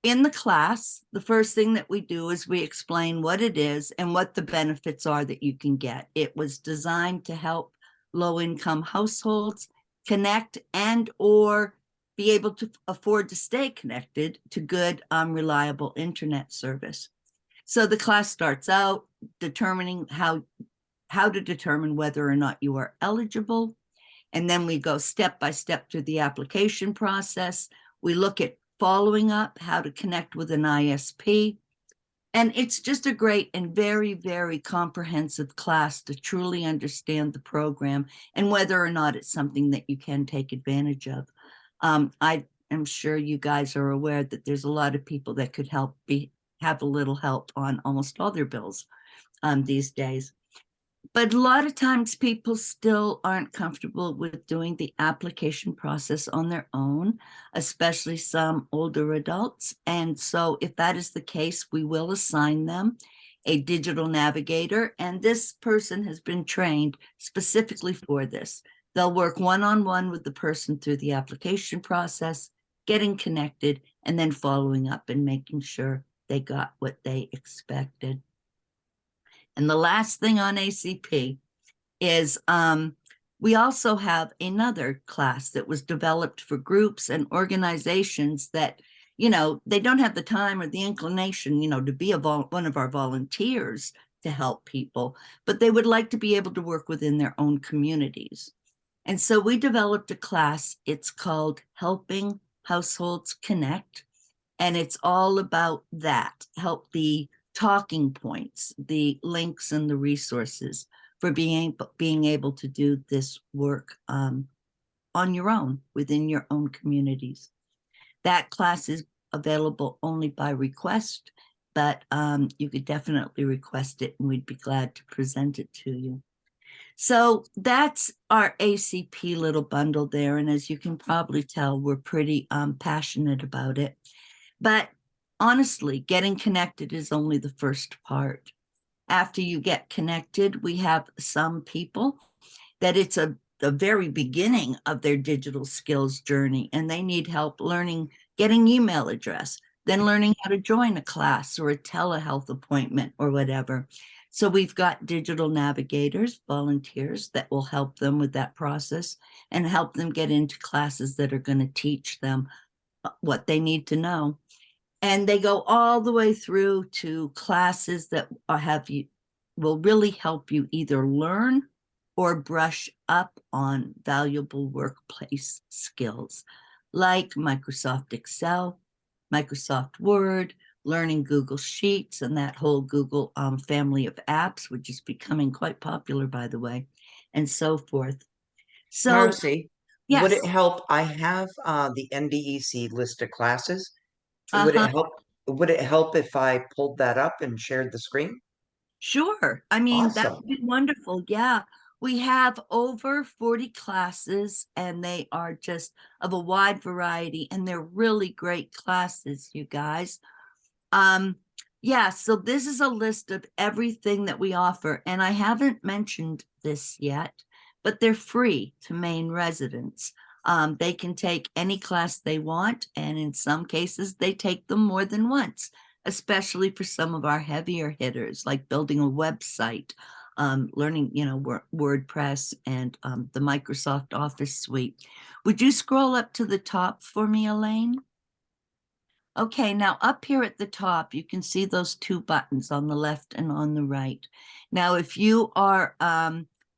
in the class, the first thing that we do is we explain what it is and what the benefits are that you can get. It was designed to help low-income households connect and or be able to afford to stay connected to good, reliable internet service. So the class starts out determining how to determine whether or not you are eligible. And then we go step by step through the application process. We look at following up, how to connect with an ISP. And it's just a great and very, very comprehensive class to truly understand the program and whether or not it's something that you can take advantage of. I am sure you guys are aware that there's a lot of people that could have a little help on almost all their bills these days. But a lot of times people still aren't comfortable with doing the application process on their own, especially some older adults. And so if that is the case, we will assign them a digital navigator. And this person has been trained specifically for this. They'll work one-on-one with the person through the application process, getting connected, and then following up and making sure they got what they expected. And the last thing on ACP is we also have another class that was developed for groups and organizations that, they don't have the time or the inclination, to be one of our volunteers to help people, but they would like to be able to work within their own communities. And so we developed a class. It's called Helping Households Connect. And it's all about that, help the talking points, the links and the resources for being able to do this work on your own, within your own communities. That class is available only by request, but you could definitely request it and we'd be glad to present it to you. So that's our ACP little bundle there. And as you can probably tell, we're pretty passionate about it. But honestly, getting connected is only the first part. After you get connected, we have some people that it's the very beginning of their digital skills journey, and they need help getting email address, then learning how to join a class or a telehealth appointment or whatever. So we've got digital navigators, volunteers that will help them with that process and help them get into classes that are going to teach them what they need to know. And they go all the way through to classes that will really help you either learn or brush up on valuable workplace skills like Microsoft Excel, Microsoft Word, learning Google Sheets, and that whole Google family of apps, which is becoming quite popular, by the way, and so forth. So, Marcy, yes. would it help? I have the NDEC list of classes. Uh-huh. Would it help if I pulled that up and shared the screen? Sure. I mean, that Awesome. would be wonderful. Yeah. We have over 40 classes and they are just of a wide variety and they're really great classes, you guys. Yeah, so this is a list of everything that we offer, and I haven't mentioned this yet, but they're free to Maine residents. They can take any class they want, and in some cases, they take them more than once, especially for some of our heavier hitters, like building a website, learning, WordPress and the Microsoft Office suite. Would you scroll up to the top for me, Elaine? Okay, now up here at the top, you can see those two buttons on the left and on the right. Now, if you are,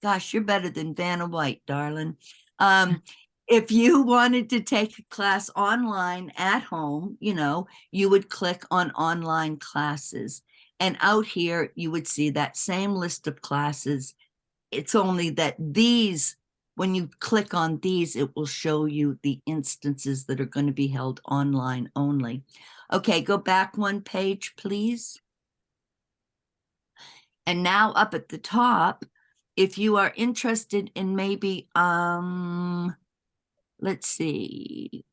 gosh, you're better than Vanna White, darling. If you wanted to take a class online at home, you would click on online classes. And out here, you would see that same list of classes. It's only that these, when you click on these, it will show you the instances that are going to be held online only. Okay, go back one page, please. And now up at the top, if you are interested in maybe, let's see.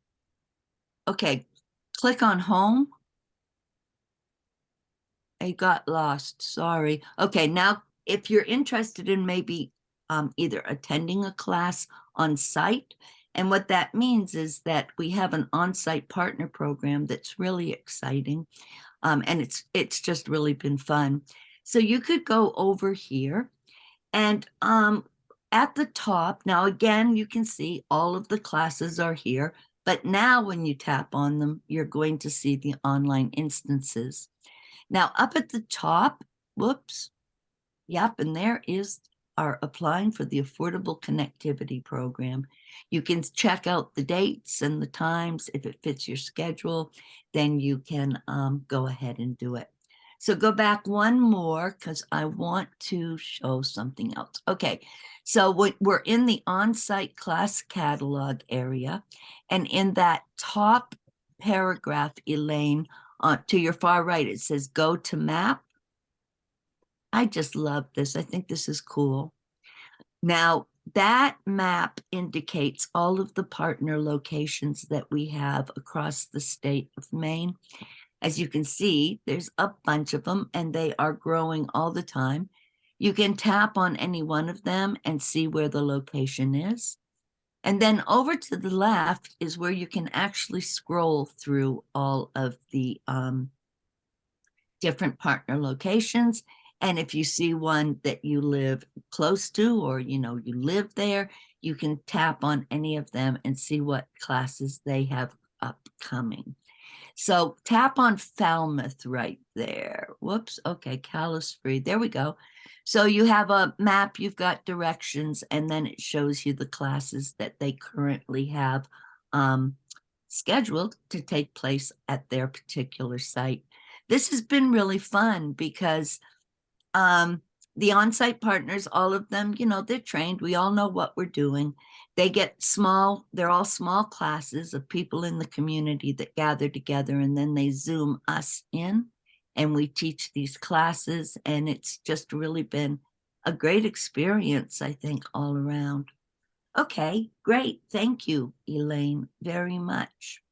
Okay, click on home. I got lost, sorry. Okay, now if you're interested in maybe either attending a class on site, and what that means is that we have an on-site partner program that's really exciting, and it's just really been fun. So you could go over here, and at the top, now again, you can see all of the classes are here, but now when you tap on them, you're going to see the online instances. Now up at the top, whoops, yep, and there is our applying for the Affordable Connectivity Program. You can check out the dates and the times. If it fits your schedule, then you can go ahead and do it. So go back one more because I want to show something else. Okay, so we're in the on-site class catalog area, and in that top paragraph, Elaine, to your far right, it says go to map. I just love this. I think this is cool. Now, that map indicates all of the partner locations that we have across the state of Maine. As you can see, there's a bunch of them and they are growing all the time. You can tap on any one of them and see where the location is. And then over to the left is where you can actually scroll through all of the different partner locations. And if you see one that you live close to, or you live there, you can tap on any of them and see what classes they have upcoming. So tap on Falmouth right there. Whoops. Okay, Callus Free. There we go. So you have a map, you've got directions, and then it shows you the classes that they currently have scheduled to take place at their particular site. This has been really fun because the on-site partners, all of them, they're trained. We all know what we're doing. They get they're all small classes of people in the community that gather together, and then they Zoom us in and we teach these classes. And it's just really been a great experience, I think, all around. Okay, great. Thank you, Elaine, very much.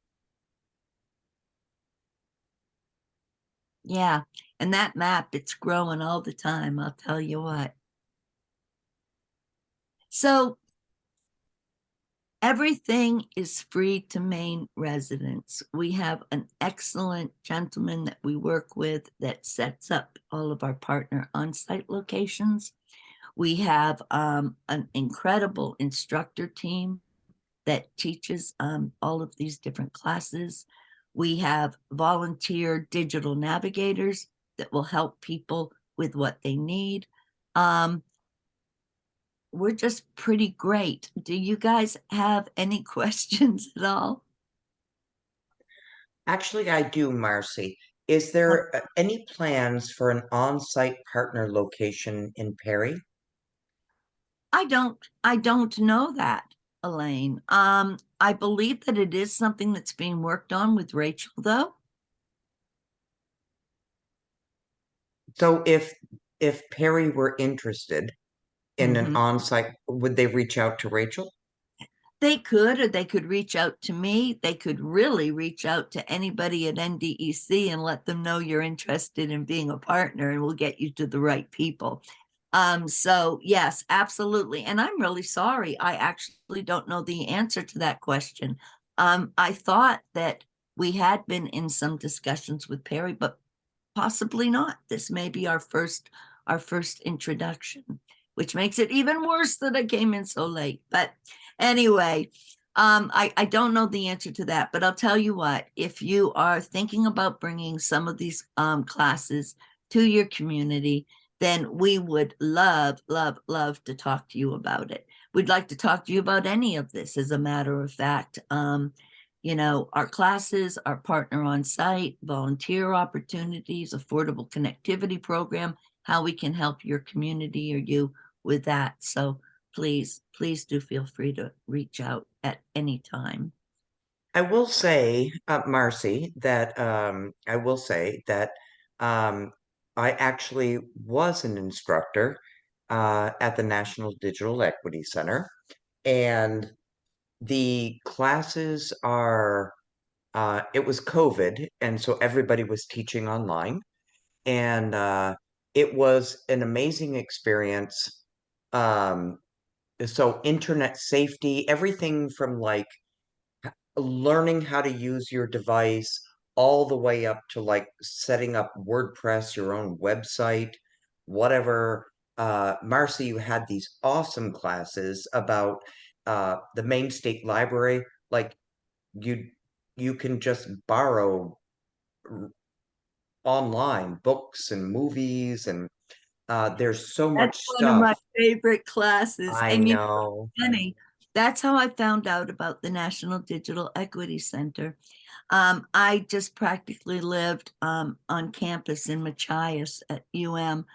Yeah, and that map, it's growing all the time, I'll tell you what. So everything is free to Maine residents. We have an excellent gentleman that we work with that sets up all of our partner on-site locations. We have an incredible instructor team that teaches all of these different classes. We have volunteer digital navigators that will help people with what they need. We're just pretty great. Do you guys have any questions at all? Actually, I do, Marcy. Is there any plans for an on-site partner location in Perry? I don't know that, Elaine. I believe that it is something that's being worked on with Rachel, though. So if Perry were interested in an Mhm. on-site, would they reach out to Rachel? They could, or they could reach out to me. They could really reach out to anybody at NDEC and let them know you're interested in being a partner, and we'll get you to the right people. So yes, absolutely. And I'm really sorry. I actually don't know the answer to that question. I thought that we had been in some discussions with Perry, but possibly not. This may be our first introduction, which makes it even worse that I came in so late. But anyway, I don't know the answer to that, but I'll tell you what, if you are thinking about bringing some of these classes to your community, then we would love, love, love to talk to you about it. We'd like to talk to you about any of this, as a matter of fact. You know, our classes, our partner on site, volunteer opportunities, affordable connectivity program, how we can help your community or you with that. So please, please do feel free to reach out at any time. I will say, Marcy, that um, I actually was an instructor at the National Digital Equity Center, and the classes are. It was COVID, and so everybody was teaching online, and it was an amazing experience. Um, so internet safety, everything from like learning how to use your device all the way up to like setting up WordPress, your own website, whatever. Marcy, you had these awesome classes about the Maine State Library. Like you you can just borrow online books and movies and there's so much That's one of my stuff. favorite classes. I And you know, know. funny, that's how I found out about the National Digital Equity Center. I just practically lived on campus in Machias at UM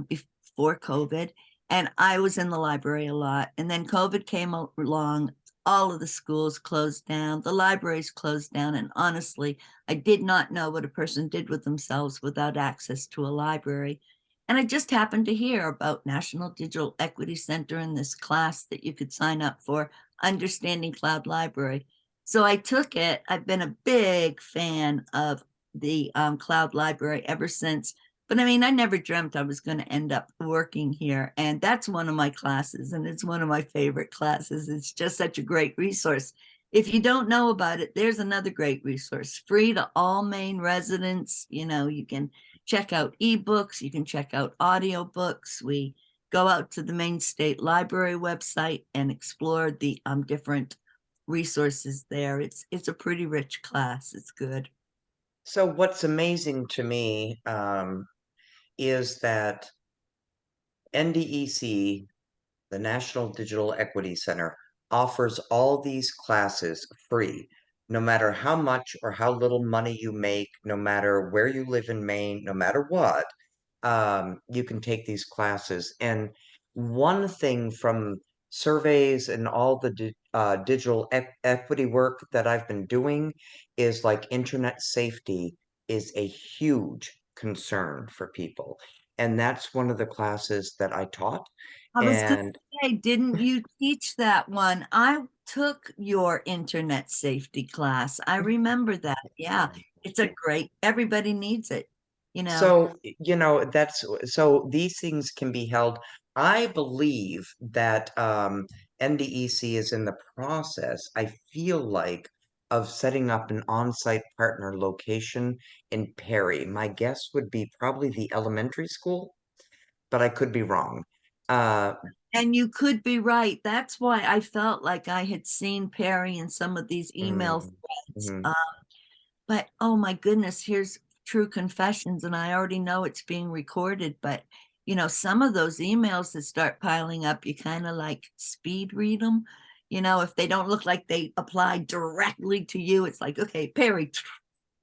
before COVID, and I was in the library a lot. And then COVID came along, all of the schools closed down, the libraries closed down, and honestly, I did not know what a person did with themselves without access to a library. And I just happened to hear about National Digital Equity Center in this class that you could sign up for, Understanding Cloud Library. So I took it. I've been a big fan of the cloud library ever since. But I mean, I never dreamt I was going to end up working here. And that's one of my classes, and it's one of my favorite classes. It's just such a great resource. If you don't know about it, there's another great resource, free to all Maine residents. You know, you can check out ebooks, you can check out audiobooks. We go out to the Maine State Library website and explore the different resources there. It's a pretty rich class. It's good. So what's amazing to me is that NDEC, the National Digital Equity Center, offers all these classes free, no matter how much or how little money you make, no matter where you live in Maine, no matter what, you can take these classes. And one thing from surveys and all the digital equity work that I've been doing is like internet safety is a huge concern for people. And that's one of the classes that I taught. I was going And to say, didn't you teach that one? I took your internet safety class. I remember that. Yeah, it's a great, everybody needs it, you know. so, you know, that's so these things can be held. I believe that NDEC is in the process, I feel like, of setting up an on-site partner location in Perry. My guess would be probably the elementary school, but I could be wrong. Uh, And you could be right. That's why I felt like I had seen Perry in some of these email mm, threads. mhm. But oh my goodness, here's true confessions, and I already know it's being recorded, but you know, some of those emails that start piling up, you kind of like speed read them. You know, if they don't look like they apply directly to you, it's like, okay, Perry,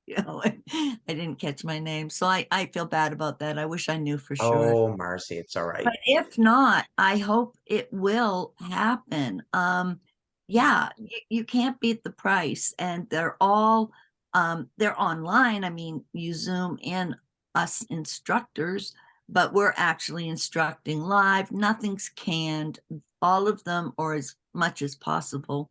you know, I didn't catch my name. So I feel bad about that. I wish I knew for sure. Oh, Marcy, it's all right. But if not, I hope it will happen. Yeah, you can't beat the price, and they're online. I mean, you Zoom in us instructors, but we're actually instructing live. Nothing's canned. All of them, or as much as possible,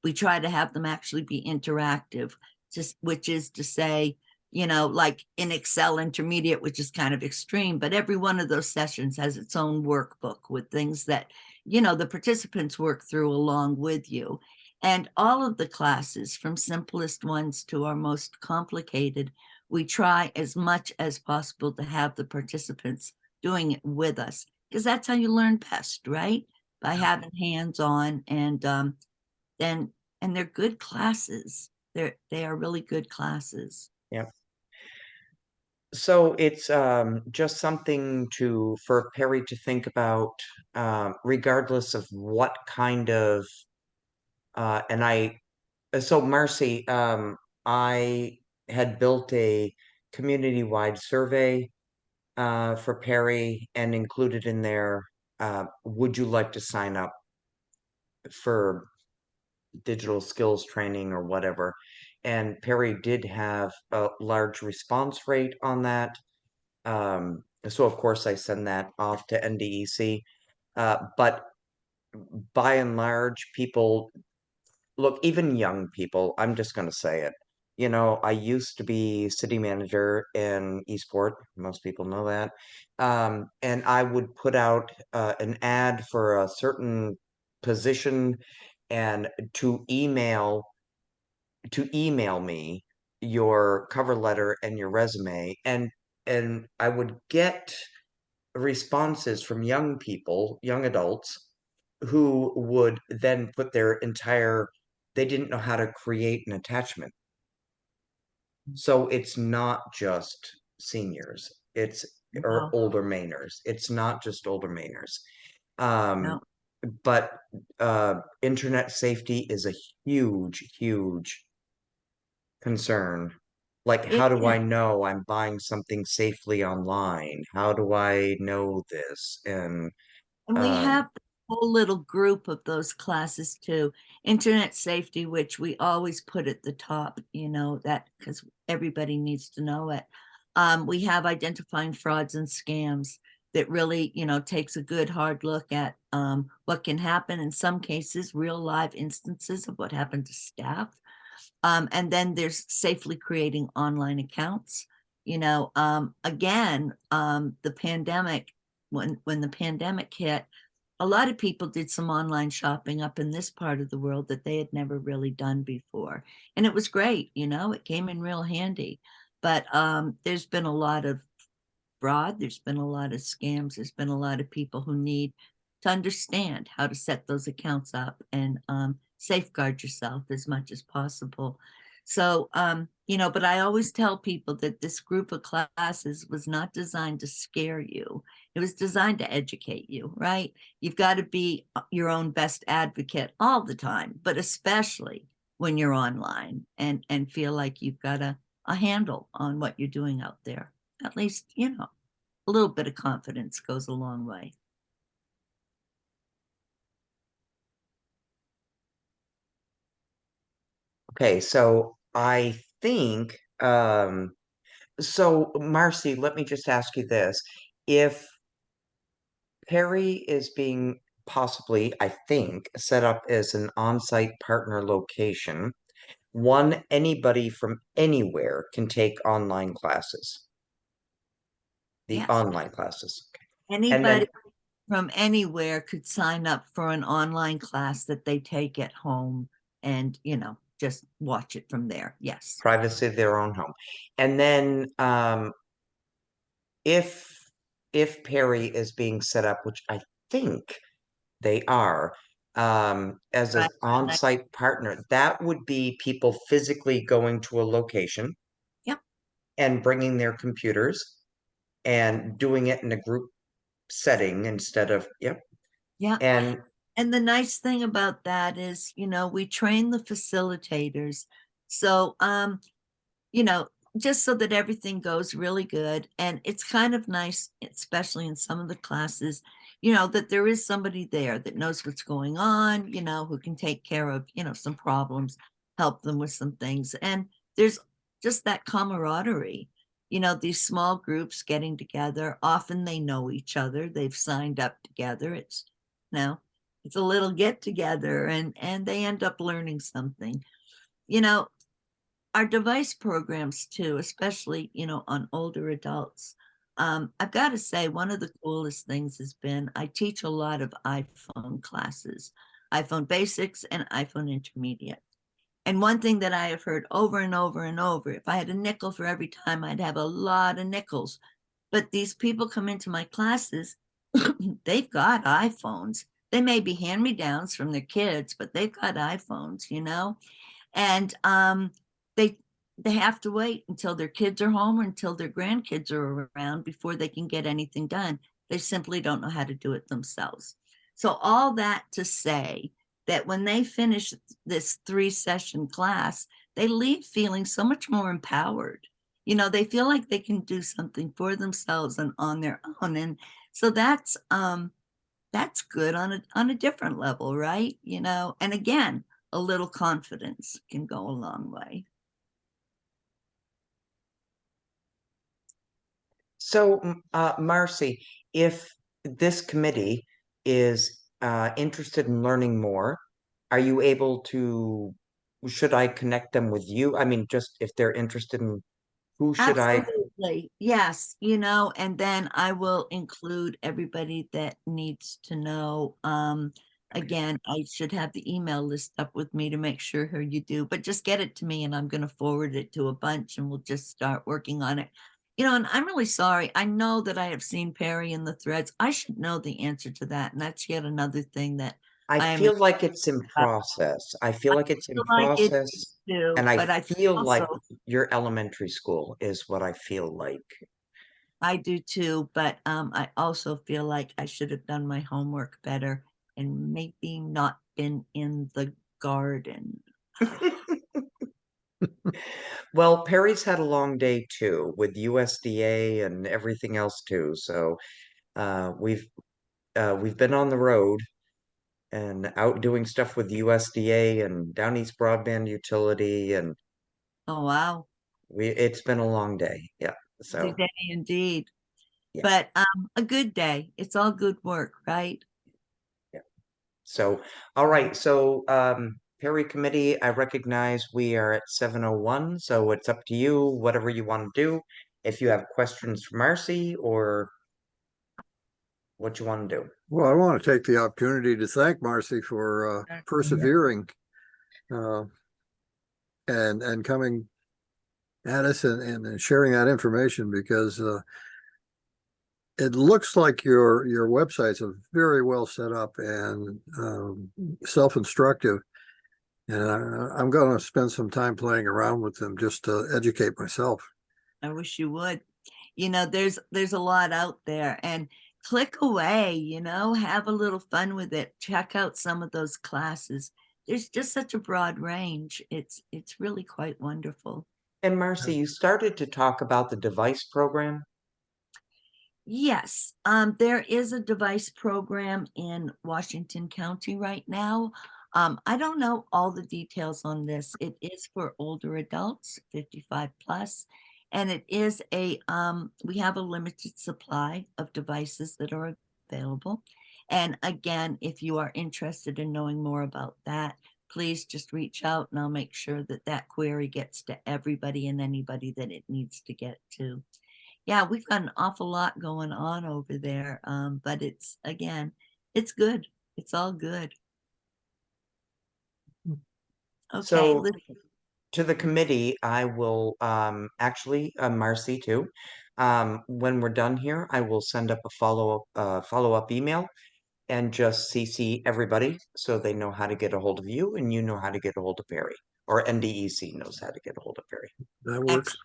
we try to have them actually be interactive, just which is to say, you know, like in Excel Intermediate, which is kind of extreme, but every one of those sessions has its own workbook with things that, you know, the participants work through along with you. And all of the classes, from simplest ones to our most complicated, we try as much as possible to have the participants doing it with us, because that's how you learn best, right? By having hands on. And then and they're good classes. They are really good classes. So it's just something for Perry to think about, regardless of what kind of and so Marcy, I had built a community-wide survey for Perry and included in there, would you like to sign up for digital skills training or whatever? And Perry did have a large response rate on that. So of course I send that off to NDEC. But by and large, people look, even young people, I'm just going to say it. You know, I used to be city manager in Eastport. Most people know that. And I would put out an ad for a certain position and to email me your cover letter and your resume, and I would get responses from young people, young adults, who would then put their entire, they didn't know how to create an attachment. So it's not just seniors, it's or Wow. older Mainers. It's not just older Mainers. Um, No. but internet safety is a huge, huge concern. Like, It how do I is. know I'm buying something safely online? How do I know this? And And we um, have a whole little group of those classes too. Internet safety, which we always put at the top, that because everybody needs to know it. We have identifying frauds and scams that really, takes a good hard look at what can happen in some cases, real live instances of what happened to staff. And then there's safely creating online accounts. Again, the pandemic, when the pandemic hit, a lot of people did some online shopping up in this part of the world that they had never really done before. And it was great, it came in real handy. But there's been a lot of fraud, there's been a lot of scams, there's been a lot of people who need to understand how to set those accounts up and safeguard yourself as much as possible. So, but I always tell people that this group of classes was not designed to scare you. It was designed to educate you, right? You've got to be your own best advocate all the time, but especially when you're online and feel like you've got a handle on what you're doing out there. At least, a little bit of confidence goes a long way. okay, so I think so Marcy, let me just ask you this. If Perry is being possibly, I think, set up as an on-site partner location, anybody from anywhere can take online classes, the Yes. online classes. And Anybody then from anywhere could sign up for an online class that they take at home and, just watch it from there. Yes. privacy of their own home. And then if Perry is being set up, which I think they are, as an Right. on-site partner, that would be people physically going to a location Yep. and bringing their computers and doing it in a group setting instead of, yep. Yeah. And And the nice thing about that is, we train the facilitators. So, just so that everything goes really good. And it's kind of nice, especially in some of the classes, that there is somebody there that knows what's going on, who can take care of, some problems, help them with some things. And there's just that camaraderie, these small groups getting together. Often they know each other, they've signed up together. It's a little get together and they end up learning something. Our device programs too, especially, on older adults. I've got to say, one of the coolest things has been I teach a lot of iPhone classes, iPhone basics and iPhone intermediate. And one thing that I have heard over and over and over, if I had a nickel for every time, I'd have a lot of nickels. But these people come into my classes, they've got iPhones, They may be hand-me-downs from their kids, but they've got iPhones, and they have to wait until their kids are home or until their grandkids are around before they can get anything done. They simply don't know how to do it themselves. So all that to say that when they finish this 3-session class, they leave feeling so much more empowered. They feel like they can do something for themselves and on their own. And so that's good on a different level, right? And again, a little confidence can go a long way. So, Marcy, if this committee is interested in learning more, are you able to, should I connect them with you? I mean, just if they're interested in who should I? Absolutely. Yes, and then I will include everybody that needs to know. Again, I should have the email list up with me to make sure who you do, but just get it to me and I'm going to forward it to a bunch and we'll just start working on it. And I'm really sorry. I know that I have seen Perry in the threads. I should know the answer to that. And that's yet another thing that I I am feel like it's in process. I feel like it's in feel like it process, is too, and I but I feel like also your elementary school is what I feel like. I do too, but I also feel like I should have done my homework better and maybe not been in the garden. Well, Perry's had a long day too with USDA and everything else too. So we've been on the road and out doing stuff with USDA and Down East Broadband Utility, and Oh, wow. it's been a long day. Yeah. Busy So day indeed, yeah, but a good day. It's all good work, right? yeah. So all right. So Perry Committee, I recognize we are at 7:01, so it's up to you, whatever you want to do. If you have questions for Marcy or what you want to do. Well, I want to take the opportunity to thank Marcy for persevering uh, and coming at us and sharing that information, because it looks like your websites are very well set up and self-instructive. And I'm going to spend some time playing around with them just to educate myself. I wish you would. There's a lot out there, and click away, have a little fun with it. Check out some of those classes. There's just such a broad range. It's really quite wonderful. And Marcy, you started to talk about the device program. Yes, there is a device program in Washington County right now. I don't know all the details on this. It is for older adults, 55 plus, and it is we have a limited supply of devices that are available. And again, if you are interested in knowing more about that, please just reach out and I'll make sure that that query gets to everybody and anybody that it needs to get to. Yeah, we've got an awful lot going on over there. But it's good. It's all good. Okay, So to the committee, I will actually Marcy too. When we're done here, I will send up a follow-up email and just CC everybody so they know how to get a hold of you and you know how to get a hold of Perry, or NDEC knows how to get a hold of Perry. That works.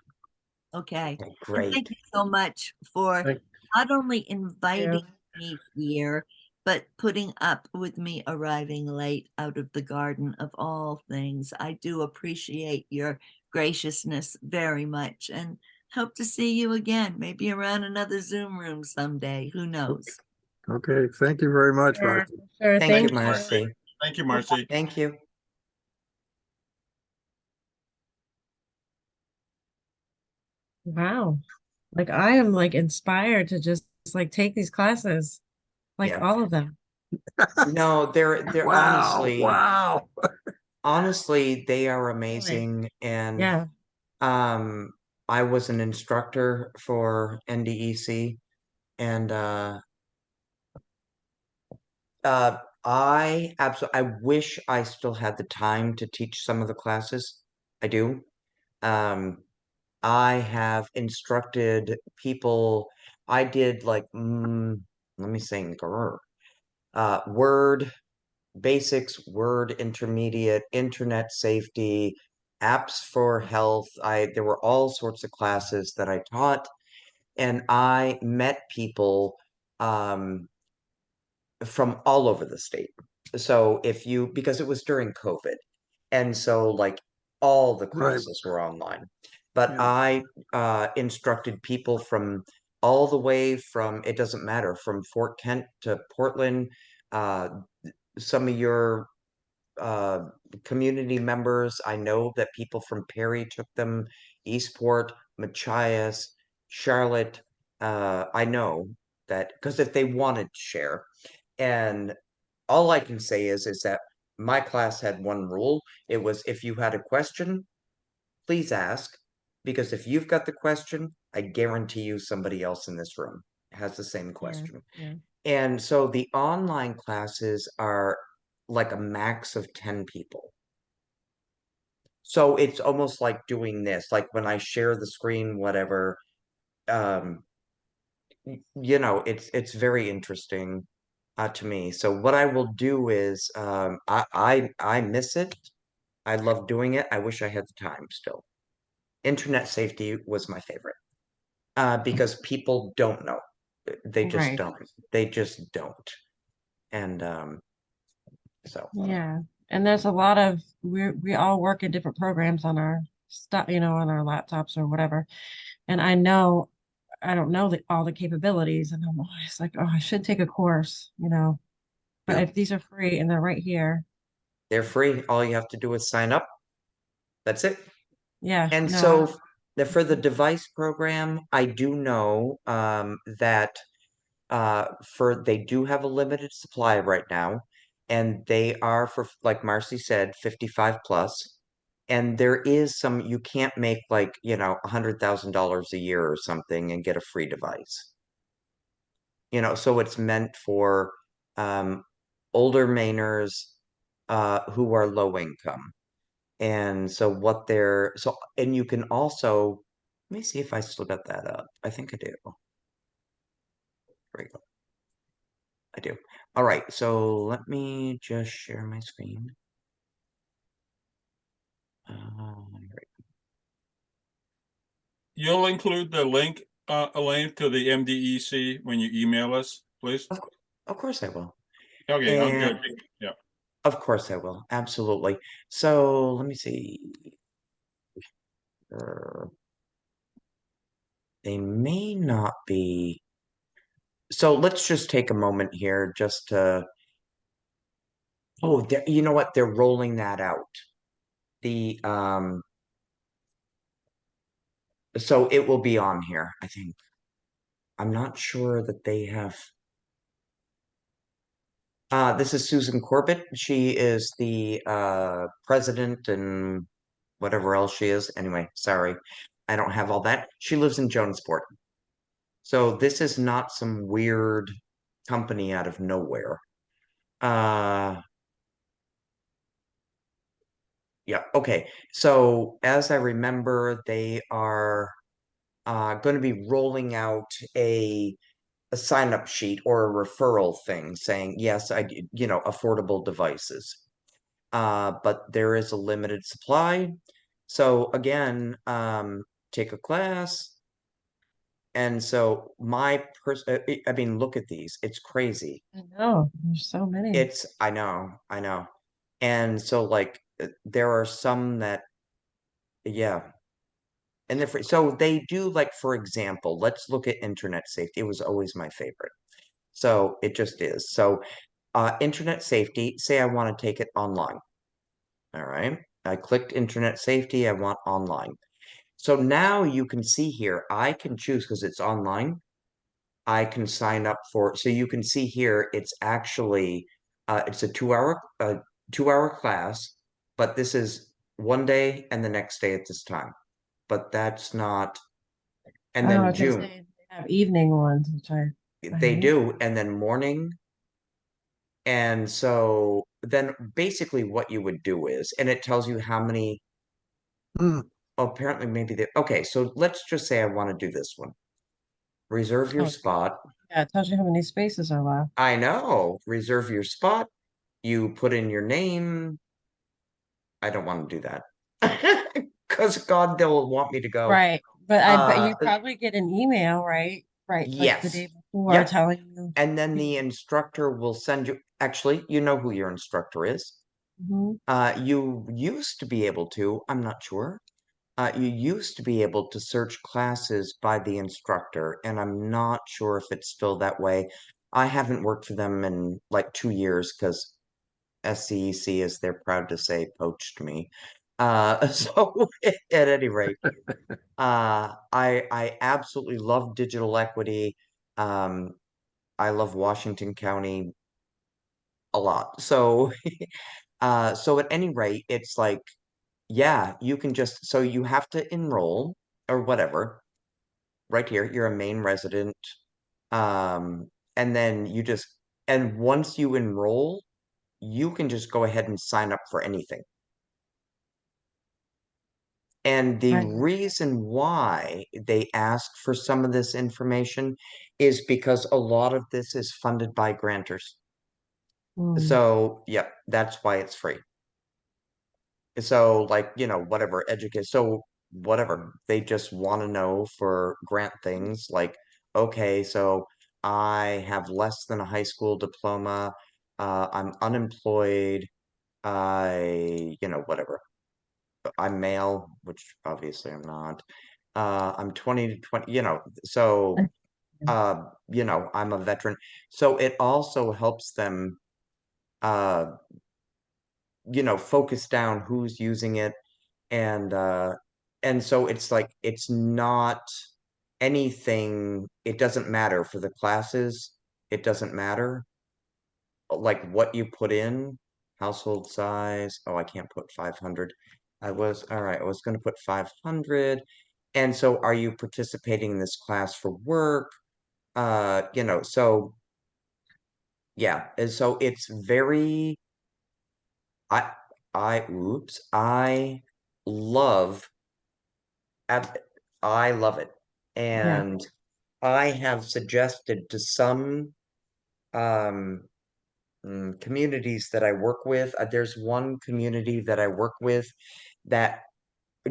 okay. Okay, And great. thank you so much for Thank- not only inviting me here, but putting up with me arriving late out of the garden of all things. I do appreciate your graciousness very much and hope to see you again, maybe around another Zoom room someday. Who knows? Okay, thank you very much, Sure, Marcy. sure. Thank you, Thank you. Marcy. Thank you, Marcy. Thank you. Wow. Like I am like inspired to just like take these classes, like Yeah. all of them. No, they're Wow, wow. honestly, they are Really. amazing. And Yeah. um I was an instructor for NDEC, and I wish I still had the time to teach some of the classes. I do. Um I have instructed people. I did like let me think. Word basics, Word intermediate, internet safety, apps for health. There were all sorts of classes that I taught, and I met people from all over the state. So because it was during COVID, and so like all the Right. classes were online. But Yeah. I instructed people from all the way from, it doesn't matter, from Fort Kent to Portland. Some of your community members, I know that people from Perry took them, Eastport, Machias, Charlotte. I know that because if they wanted to share, and all I can say is that my class had one rule. It was if you had a question, please ask, because if you've got the question, I guarantee you somebody else in this room has the same Yeah, question. yeah. And so the online classes are like a max of 10 people. So it's almost like doing this, like when I share the screen, whatever, um, it's very interesting to me. So what I will do is I miss it. I love doing it. I wish I had the time still. Internet safety was my favorite because people don't know. They just Right. don't. They just don't. And so Yeah. And there's a lot of we all work in different programs on our stuff, on our laptops or whatever. And I don't know all the capabilities, and I'm always like, oh, I should take a course. But yeah, if these are free and they're right here, they're free. All you have to do is sign up. That's it. yeah, And no, I, so for the device program, I do know that they do have a limited supply right now, and they are for, like Marcy said, 55 plus. And there is you can't make like, $100,000 a year or something and get a free device. So it's meant for um, older Mainers who are low income. And so and you can also, let me see if I still got that up. I think I do. There we go. I do. All right, so let me just share my screen. Right. You'll include the link, Elaine, to the MDEC when you email us, please? Of course I will. Okay, I'm And good. Yeah. of course I will. Absolutely. So let me see. Uh, They may not be. So let's just take a moment here just to. Oh, you know what? They're rolling that out. The So it will be on here, I think. I'm not sure that they have. This is Susan Corbett. She is the president and whatever else she is. Anyway, sorry, I don't have all that. She lives in Jonesport. So this is not some weird company out of nowhere. Uh, yeah, okay. So as I remember, they are going to be rolling out a sign up sheet or a referral thing saying, yes, affordable devices. But there is a limited supply. So again, take a class. And so I mean, look at these. It's crazy. I know there's so many. I know. And so like there are some that, yeah. And they're free. So they do, like, for example, let's look at internet safety. It was always my favorite. So it just is. So internet safety, say I want to take it online. All right. I clicked internet safety. I want online. So now you can see here, I can choose because it's online. I can sign up so you can see here, it's actually, it's a 2-hour class, but this is one day and the next day at this time. But that's not, and Oh, I then was gonna June, say they have evening ones, which I they hate. do, and then morning. And so then basically what you would do is, and it tells you how many, Hmm. apparently maybe okay, so let's just say I want to do this one. Reserve your Oh, spot. Yeah, it tells you how many spaces are left. I know. Reserve your spot. You put in your name. I don't want to do that. Because God, they'll want me to go. Right. But I bet Uh, you probably get an email, right? Right, like the yes. day before Yep. telling you. And then the instructor will send you, actually, you know who your instructor is. Mhm. You used to be able to, I'm not sure. You used to be able to search classes by the instructor, and I'm not sure if it's still that way. I haven't worked for them in like 2 years because SCEC, as they're proud to say, poached me. So at any rate, I absolutely love digital equity. Um, I love Washington County a lot. So so at any rate, it's like, yeah, you can just so you have to enroll or whatever. Right here, you're a Maine resident. And then you just and once you enroll, you can just go ahead and sign up for anything. And the Right. reason why they ask for some of this information is because a lot of this is funded by grantors. Mm. So, yeah, that's why it's free. So, like, whatever, educate. So, whatever, they just want to know for grant things like, okay, so I have less than a high school diploma, I'm unemployed, whatever. I'm male, which obviously I'm not. I'm 20 to 20, so I'm a veteran. So it also helps them uh, focus down who's using it and so it's like it's not anything, it doesn't matter for the classes, it doesn't matter like what you put in, household size. Oh, I can't put 500. All right, I was going to put 500. And so are you participating in this class for work? So yeah, and so it's very I I love ab- I love it. Yeah. And I have suggested to some um communities that I work with. There's one community that I work with that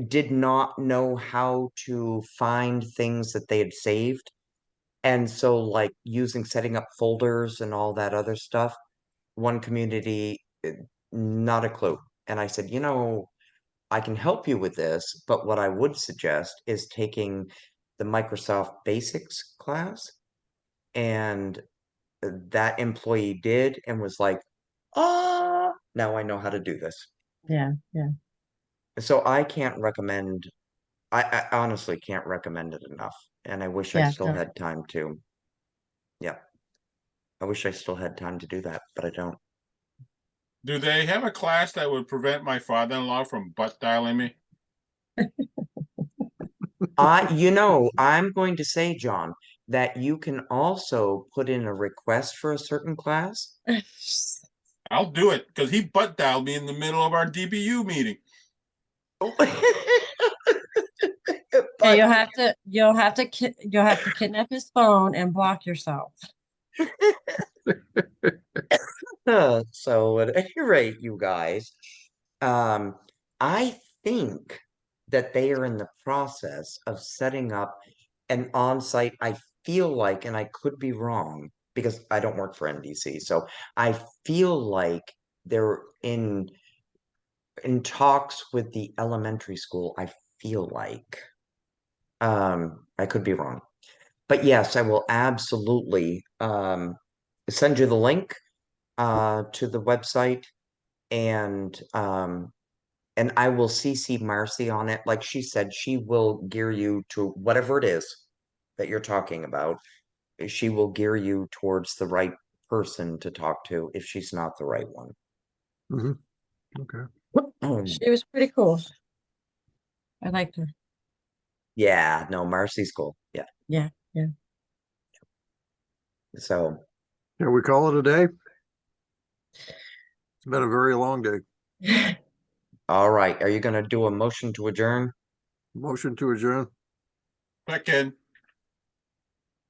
did not know how to find things that they had saved. And so, like setting up folders and all that other stuff, one community, not a clue. And I said, I can help you with this, but what I would suggest is taking the Microsoft Basics class. And that employee did and was like, now I know how to do this. Yeah. Yeah. So I can't recommend, I honestly can't recommend it enough. And I wish I Yeah. still had time to, yeah, I wish I still had time to do that, but I don't. Do they have a class that would prevent my father-in-law from butt dialing me? I'm going to say, John, that you can also put in a request for a certain class. I'll do it because he butt dialed me in the middle of our DBU meeting. Okay, But you'll have to kidnap his phone and block yourself. so at any rate, you guys, um, I think that they are in the process of setting up an on-site. I feel like, and I could be wrong because I don't work for NDC, so I feel like they're in talks with the elementary school. I feel like, I could be wrong, but yes, I will absolutely send you the link to the website and I will CC Marcy on it. Like she said, she will gear you to whatever it is that you're talking about. She will gear you towards the right person to talk to if she's not the right one. Mhm. Okay. She was pretty cool. I liked her. Yeah, no, Marcy's cool. Yeah. Yeah. Yeah. So, Can we call it a day? It's been a very long day. all right. Are you going to do a motion to adjourn? Motion to adjourn. Second.